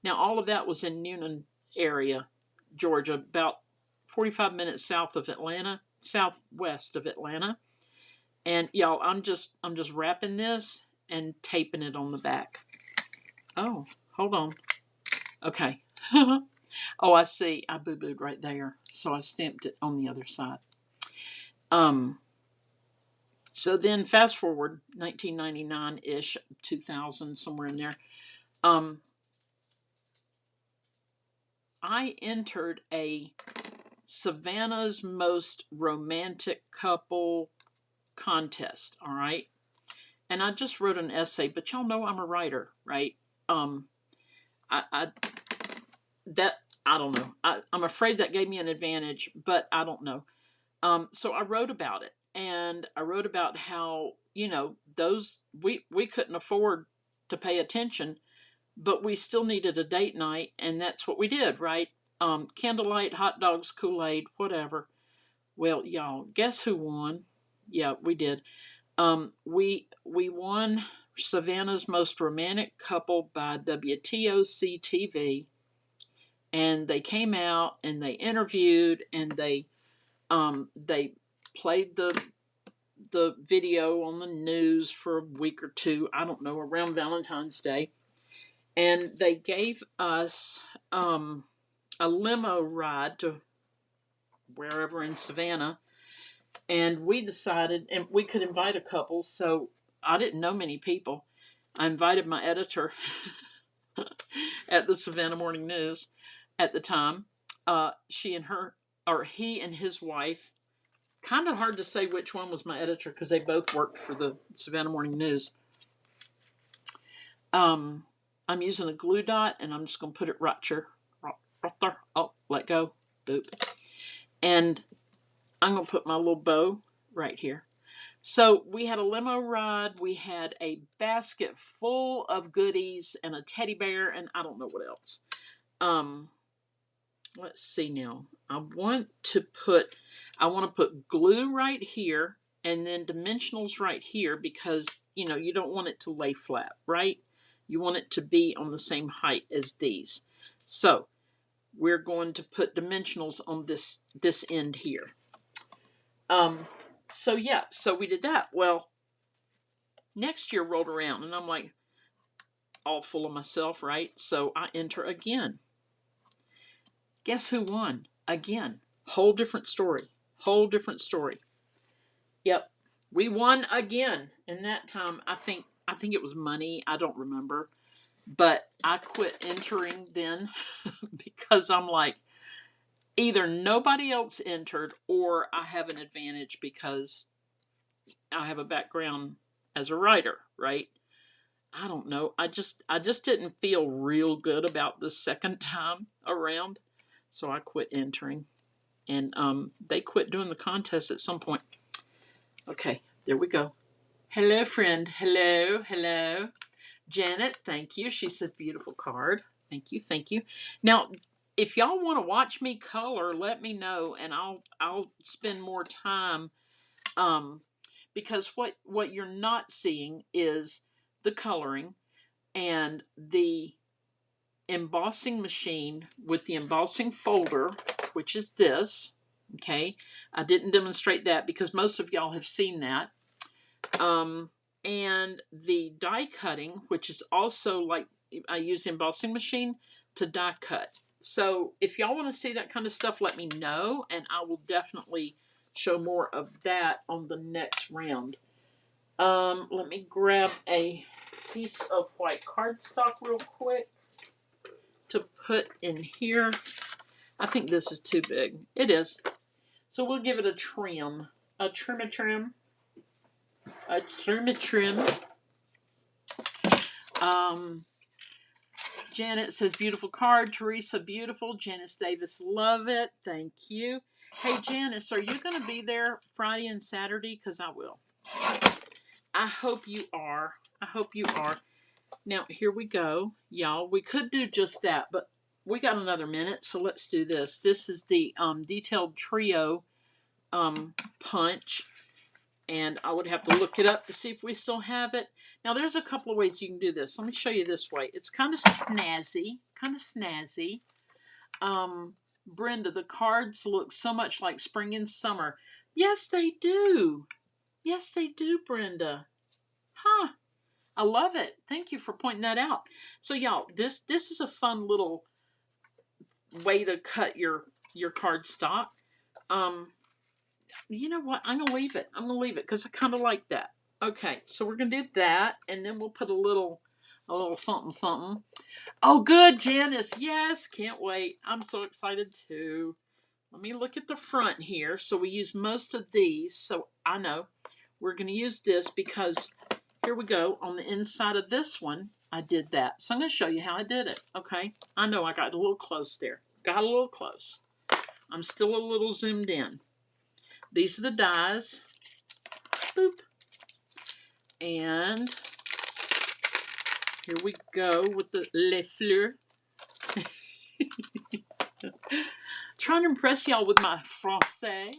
Now, all of that was in Newnan area, Georgia, about 45 minutes south of Atlanta, southwest of Atlanta. And y'all, I'm just wrapping this and taping it on the back. Oh, hold on. Okay. Oh, I see. I boo-booed right there. So I stamped it on the other side. So then fast forward 1999-ish, 2000, somewhere in there. I entered a Savannah's Most Romantic Couple contest, all right? And I just wrote an essay, but y'all know I'm a writer, right? I don't know. I'm afraid that gave me an advantage, but I don't know. So I wrote about it, and I wrote about how, you know, we couldn't afford to pay attention, but we still needed a date night, and that's what we did, right? Candlelight, hot dogs, Kool-Aid, whatever. Well, y'all, guess who won? Yeah, we did. We won Savannah's Most Romantic Couple by WTOC TV, and they came out and they interviewed, and they played the video on the news for a week or two, I don't know, around Valentine's Day, and they gave us a limo ride to wherever in Savannah. And we decided, and we could invite a couple, so I didn't know many people. I invited my editor at the Savannah Morning News at the time. He and his wife, kind of hard to say which one was my editor because they both worked for the Savannah Morning News. I'm using a glue dot, and I'm just going to put it right there. Oh, let go. Boop. And I'm going to put my little bow right here. So we had a limo ride. We had a basket full of goodies and a teddy bear, and I don't know what else. Let's see now. I want to put glue right here, and then dimensionals right here, because, you know, you don't want it to lay flat, right? You want it to be on the same height as these. So we're going to put dimensionals on this end here. So we did that. Well, next year rolled around, and I'm like all full of myself, right? So I enter again. Guess who won? Again. Whole different story. Yep. We won again. And that time, I think it was money. I don't remember. But I quit entering then because I'm like, either nobody else entered or I have an advantage because I have a background as a writer, right? I don't know. I just didn't feel real good about the second time around. So I quit entering. And they quit doing the contest at some point. Okay, there we go. Hello, friend. Hello. Janet, thank you. She says, beautiful card. Thank you. Now, if y'all want to watch me color, let me know, and I'll spend more time. Um, because what you're not seeing is the coloring and the embossing machine with the embossing folder, which is this. Okay, I didn't demonstrate that because most of y'all have seen that. And the die cutting, which is also like I use the embossing machine to die cut. So if y'all want to see that kind of stuff, let me know, and I will definitely show more of that on the next round. Let me grab a piece of white cardstock real quick to put in here. I think this is too big. It is. So we'll give it a trim. A trim. A trim. Janet says, beautiful card. Teresa, beautiful. Janice Davis, love it. Thank you. Hey, Janice, are you going to be there Friday and Saturday? Because I will. I hope you are. I hope you are. Now, here we go, y'all. We could do just that, but we got another minute, so let's do this. This is the detailed trio punch, and I would have to look it up to see if we still have it. Now, there's a couple of ways you can do this. Let me show you this way. It's kind of snazzy, Brenda, the cards look so much like spring and summer. Yes, they do. Yes, they do, Brenda. Huh. I love it. Thank you for pointing that out. So, y'all, this is a fun little way to cut your cardstock. You know what? I'm gonna leave it. Because I kind of like that. Okay, so we're gonna do that, and then we'll put a little something. Oh, good, Janice. Yes, can't wait. I'm so excited too. Let me look at the front here. So we use most of these. So I know we're gonna use this because here we go. On the inside of this one, I did that. So I'm gonna show you how I did it. Okay. I know I got a little close there. Got a little close. I'm still a little zoomed in. These are the dies. Boop. And here we go with the Les Fleurs. Trying to impress y'all with my français.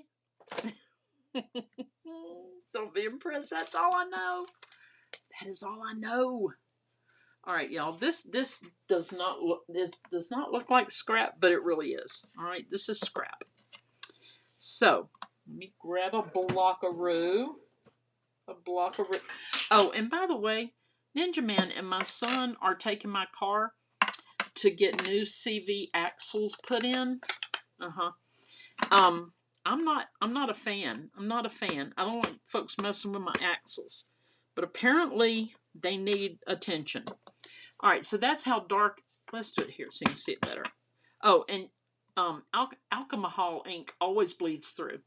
Don't be impressed. That's all I know. That is all I know. All right, y'all. This does not look like scrap, but it really is. All right, this is scrap. So let me grab a blockaroo. Oh, and by the way, Ninja Man and my son are taking my car to get new CV axles put in. I'm not a fan. I don't like folks messing with my axles. But apparently they need attention. All right, so that's how dark. Let's do it here so you can see it better. Oh, and alcohol ink always bleeds through.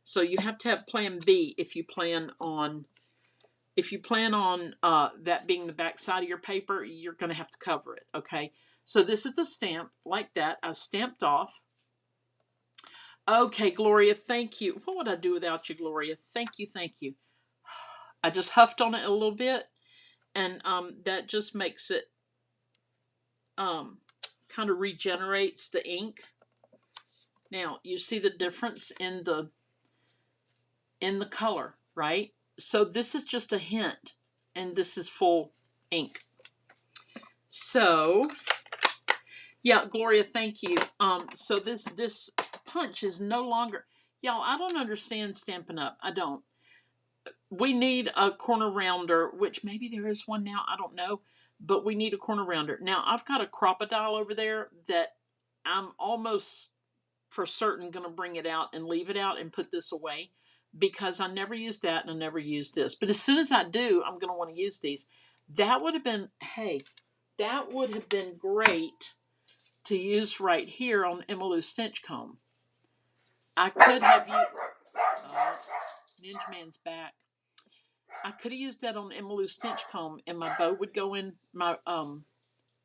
So you have to have plan B if you plan on that being the back side of your paper. You're going to have to cover it, okay? So this is the stamp like that. I stamped off. Okay, Gloria, thank you. What would I do without you, Gloria? Thank you. I just huffed on it a little bit, and that just makes it kind of regenerates the ink. Now, you see the difference in the color, right? So this is just a hint, and this is full ink. So, yeah, Gloria, thank you. So this punch is no longer, y'all, I don't understand Stampin' Up. I don't. We need a corner rounder, which maybe there is one now, I don't know, but we need a corner rounder. Now, I've got a crocodile over there that I'm almost for certain going to bring it out and leave it out and put this away because I never used that and I never used this. But as soon as I do, I'm going to want to use these. That would have been, hey, that would have been great to use right here on Emmylou Stench Comb. I could have used, Ninja Man's back. I could have used that on Emmylou Stench Comb and my bow would go in, my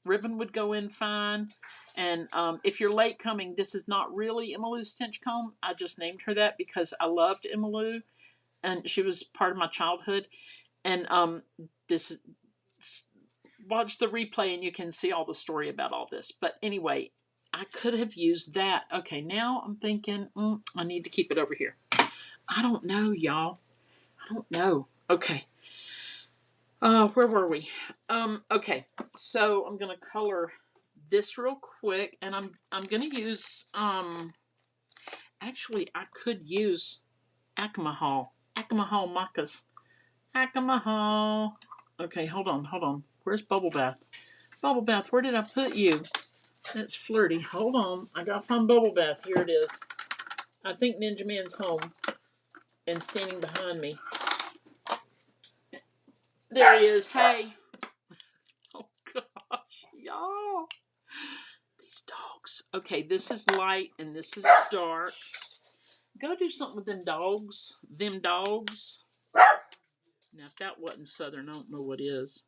ribbon would go in fine. And if you're late coming, this is not really Emmylou Stench Comb. I just named her that because I loved Emmylou and she was part of my childhood. And watch the replay and you can see all the story about all this. But anyway, I could have used that. Okay, now I'm thinking, I need to keep it over here. I don't know, y'all. I don't know. Okay. Where were we? Okay. So I'm gonna color this real quick, and I'm gonna use actually I could use Acamahol. Acamahol macas. Acamahol. Okay, hold on. Where's Bubble Bath? Bubble Bath, where did I put you? That's flirty. Hold on. I gotta find Bubble Bath. Here it is. I think Ninja Man's home and standing behind me. There he is. Hey. Oh gosh, y'all. These dogs. Okay, this is light and this is dark. Go do something with them dogs. Them dogs. Now, if that wasn't Southern, I don't know what is.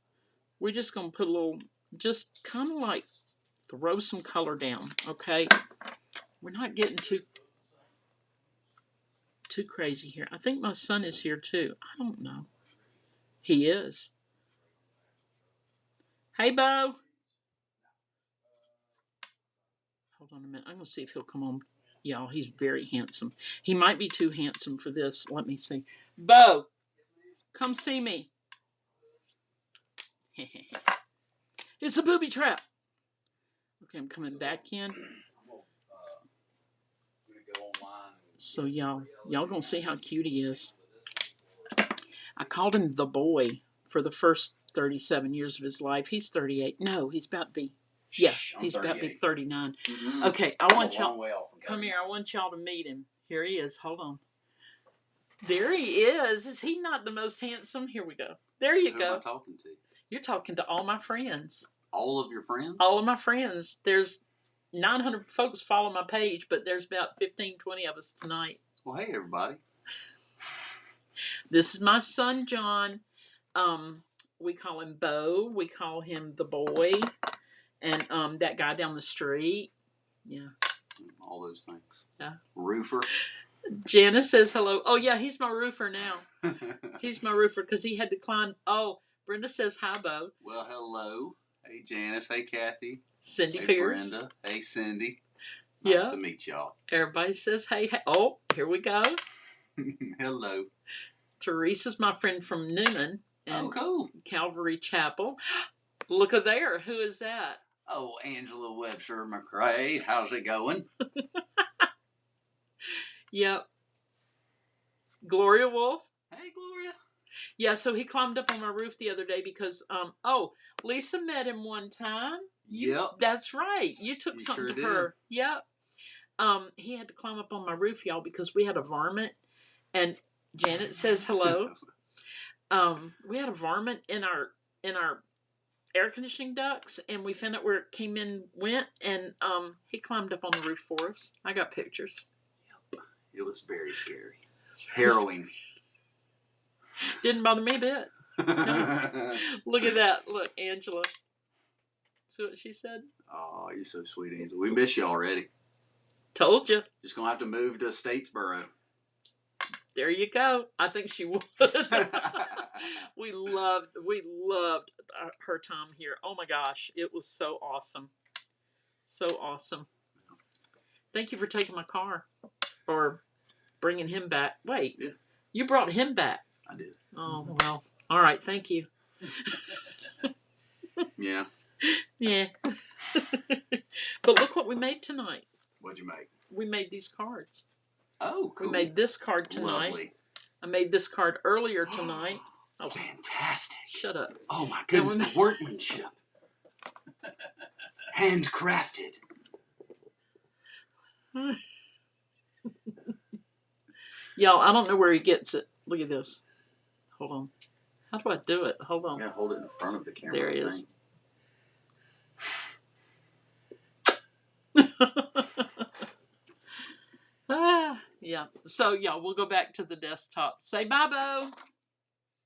We're just gonna put a little, just kind of like throw some color down. Okay, we're not getting too crazy here. I think my son is here too. I don't know. He is. Hey, Bo. Hold on a minute. I'm going to see if he'll come on. Y'all, he's very handsome. He might be too handsome for this. Let me see. Bo, come see me. It's a booby trap. Okay, I'm coming back in. So y'all going to see how cute he is. I called him the boy for the first 37 years of his life. He's 38. No, he's about to be. Yeah, he's about to be 39. Mm-hmm. Okay, I want y'all. Come here. I want y'all to meet him. Here he is. Hold on. There he is. Is he not the most handsome? Here we go. There you go. Who am I talking to? You're talking to all my friends. All of your friends? All of my friends. There's 900 folks follow my page, but there's about 15, 20 of us tonight. Well, hey, everybody. This is my son, John. We call him Bo. We call him the boy. And that guy down the street. Yeah. All those things. Yeah. Roofer. Janice says hello. Oh, yeah, he's my roofer now. He's my roofer because he had to climb. Oh, Brenda says hi, Bo. Well, hello. Hey, Janice. Hey, Kathy. Cindy hey, Pierce. Brenda. Hey, Cindy. Nice to meet y'all. Everybody says hey. Oh, here we go. Hello. Teresa's my friend from Newman. And cool. Calvary Chapel. Look at there. Who is that? Oh, Angela Webster McRae. How's it going? Yep. Gloria Wolf. Hey, Gloria. Yeah, so he climbed up on my roof the other day because, Lisa met him one time. Yep. That's right. You took something to her. Yep. He had to climb up on my roof, y'all, because we had a varmint. And Janet says hello. We had a varmint in our air conditioning ducts, and we found out where it went, and he climbed up on the roof for us. I got pictures. Yep. It was very scary. Harrowing. Didn't bother me a bit. No. Look at that. Look, Angela. See what she said? Oh, you're so sweet, Angela. We miss you already. Told you. Just going to have to move to Statesboro. There you go. I think she would. We loved her time here. Oh my gosh. It was so awesome. So awesome. Thank you for taking my car. Or bringing him back. Wait. Yeah. You brought him back. I did. Oh, well. All right. Thank you. Yeah. Yeah. But look what we made tonight. What'd you make? We made these cards. Oh, cool. We made this card tonight. Lovely. I made this card earlier tonight. Oh, fantastic. Shut up. Oh, my goodness. The workmanship. Handcrafted. Y'all, I don't know where he gets it. Look at this. Hold on. How do I do it? Hold on. Yeah, hold it in front of the camera. There he is. Yeah. So, y'all, we'll go back to the desktop. Say bye, Bo.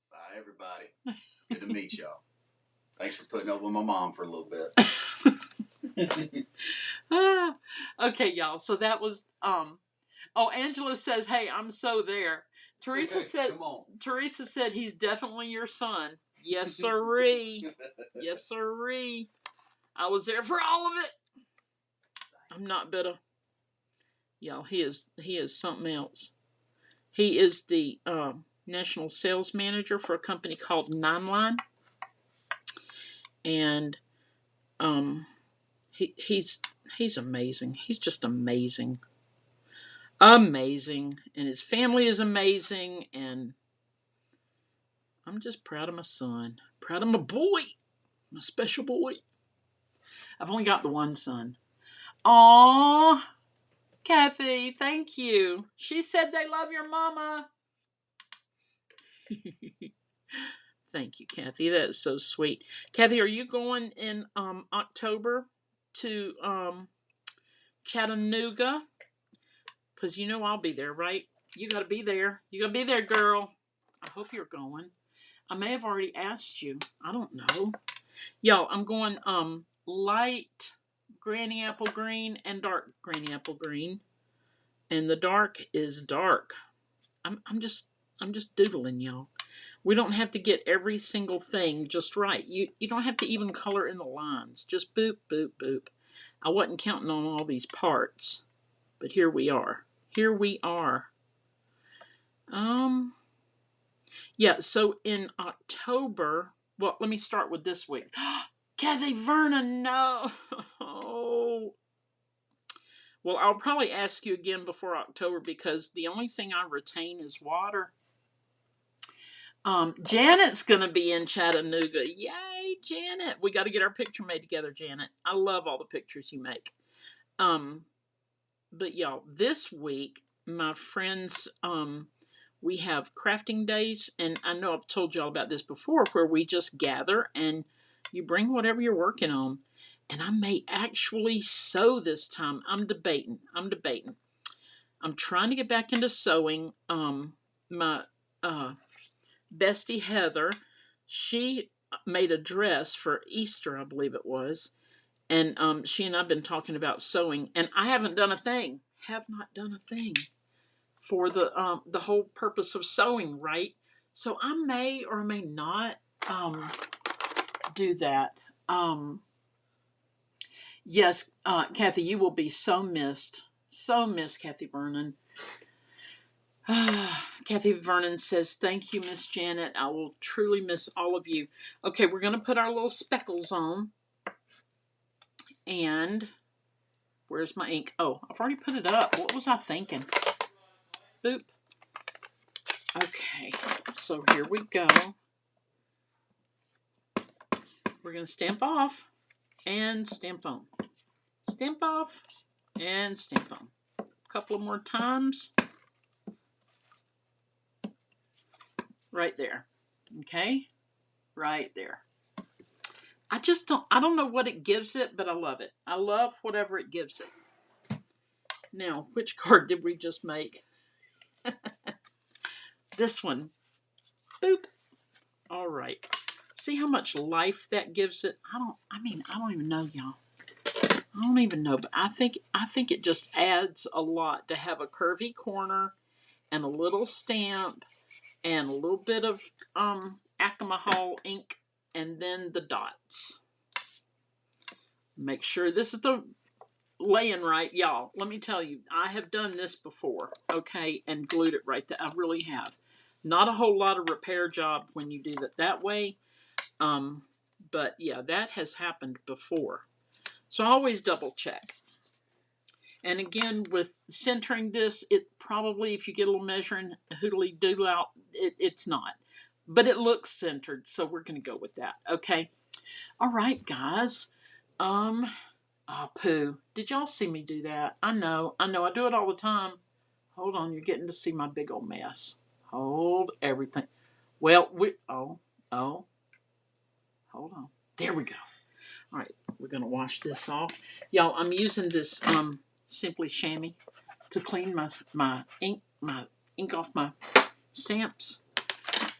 Bye, everybody. Good to meet y'all. Thanks for putting up with my mom for a little bit. Okay, y'all. So that was Angela says, "Hey, I'm so there." Teresa said, "Come on." Teresa said he's definitely your son. Yes, sirree. Yes, sirree. I was there for all of it. I'm not bitter. Y'all, he is something else. He is the national sales manager for a company called Nine Line, and um, he's amazing. He's just amazing, amazing, and his family is amazing. And I'm just proud of my son, proud of my boy, my special boy. I've only got the one son. Aww, Kathy, thank you. She said they love your mama. Thank you, Kathy. That is so sweet. Kathy, are you going in October to Chattanooga? Because you know I'll be there, right? You got to be there. You got to be there, girl. I hope you're going. I may have already asked you. I don't know. Y'all, I'm going light granny apple green and dark granny apple green. And the dark is dark. I'm just doodling, y'all. We don't have to get every single thing just right. You don't have to even color in the lines. Just boop, boop, boop. I wasn't counting on all these parts, but here we are. Here we are. Yeah, so in October, well, let me start with this week. Kathy Vernon, no. Well, I'll probably ask you again before October because the only thing I retain is water. Janet's going to be in Chattanooga. Yay, Janet. We got to get our picture made together, Janet. I love all the pictures you make. But y'all, this week, my friends, we have crafting days, and I know I've told y'all about this before, where we just gather and you bring whatever you're working on. And I may actually sew this time. I'm debating. I'm trying to get back into sewing. My bestie Heather, she made a dress for Easter, I believe it was, and she and I've been talking about sewing, and I haven't done a thing. Have not done a thing for the whole purpose of sewing, right? So I may or may not do that. Yes, Kathy, you will be so missed. So missed, Kathy Vernon. Kathy Vernon says, thank you, Miss Janet. I will truly miss all of you. Okay, we're going to put our little speckles on. And where's my ink? Oh, I've already put it up. What was I thinking? Boop. Okay, so here we go. We're going to stamp off and stamp on. Stamp off and stamp on. A couple more times. Right there. Okay? Right there. I don't know what it gives it, but I love it. I love whatever it gives it. Now, which card did we just make? This one. Boop. All right. See how much life that gives it? I don't even know, y'all. I don't even know, but I think it just adds a lot to have a curvy corner and a little stamp and a little bit of Acoma ink and then the dots. Make sure this is the laying right, y'all. Let me tell you, I have done this before, okay, and glued it right there. I really have. Not a whole lot of repair job when you do that way, but yeah, that has happened before. So I always double check. And again, with centering this, it probably, if you get a little measuring hoodly doodle out, it's not. But it looks centered, so we're going to go with that, okay? All right, guys. Oh, poo. Did y'all see me do that? I know. I do it all the time. Hold on, you're getting to see my big old mess. Hold everything. Well, hold on. There we go. All right, we're going to wash this off. Y'all, I'm using this Simply Chamois to clean my ink off my stamps.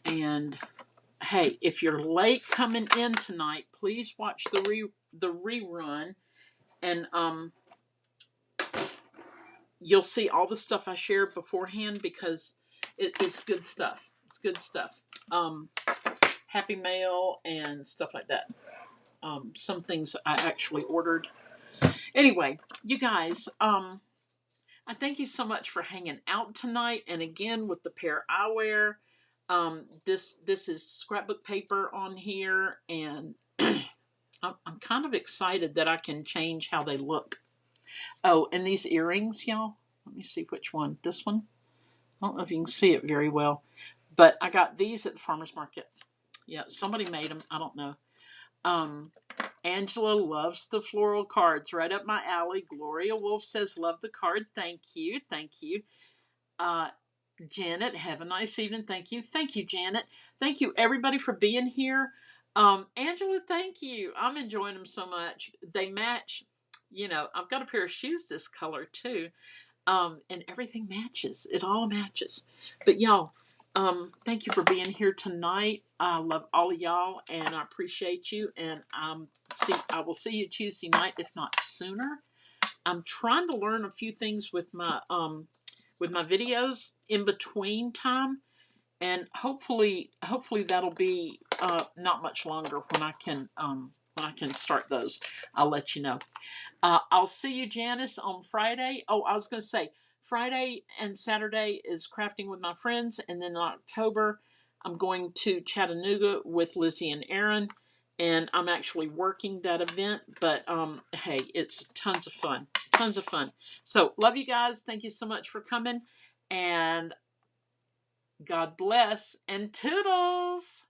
And hey, if you're late coming in tonight, please watch the rerun, and you'll see all the stuff I shared beforehand because it's good stuff. It's good stuff. Happy Mail and stuff like that. Some things I actually ordered. Anyway, you guys, I thank you so much for hanging out tonight. And again, with the pair I wear, this is scrapbook paper on here, and I'm kind of excited that I can change how they look. Oh, and these earrings, y'all. Let me see which one. This one. I don't know if you can see it very well, but I got these at the farmer's market. Yeah, somebody made them. I don't know. Um, Angela loves the floral cards. Right up my alley. Gloria Wolf says, love the card. Thank you. Thank you. Uh, Janet, have a nice evening. Thank you. Thank you, Janet. Thank you, everybody, for being here. Angela, thank you. I'm enjoying them so much. They match. You know, I've got a pair of shoes this color too. And everything matches. It all matches. But y'all, thank you for being here tonight. I love all of y'all, and I appreciate you. And I will see you Tuesday night, if not sooner. I'm trying to learn a few things with my videos in between time, and hopefully that'll be not much longer when I can start those. I'll let you know. I'll see you, Janice, on Friday. Oh, I was going to say, Friday and Saturday is crafting with my friends, and then in October, I'm going to Chattanooga with Lizzie and Aaron, and I'm actually working that event. But hey, it's tons of fun, tons of fun. So love you guys. Thank you so much for coming, and God bless and toodles.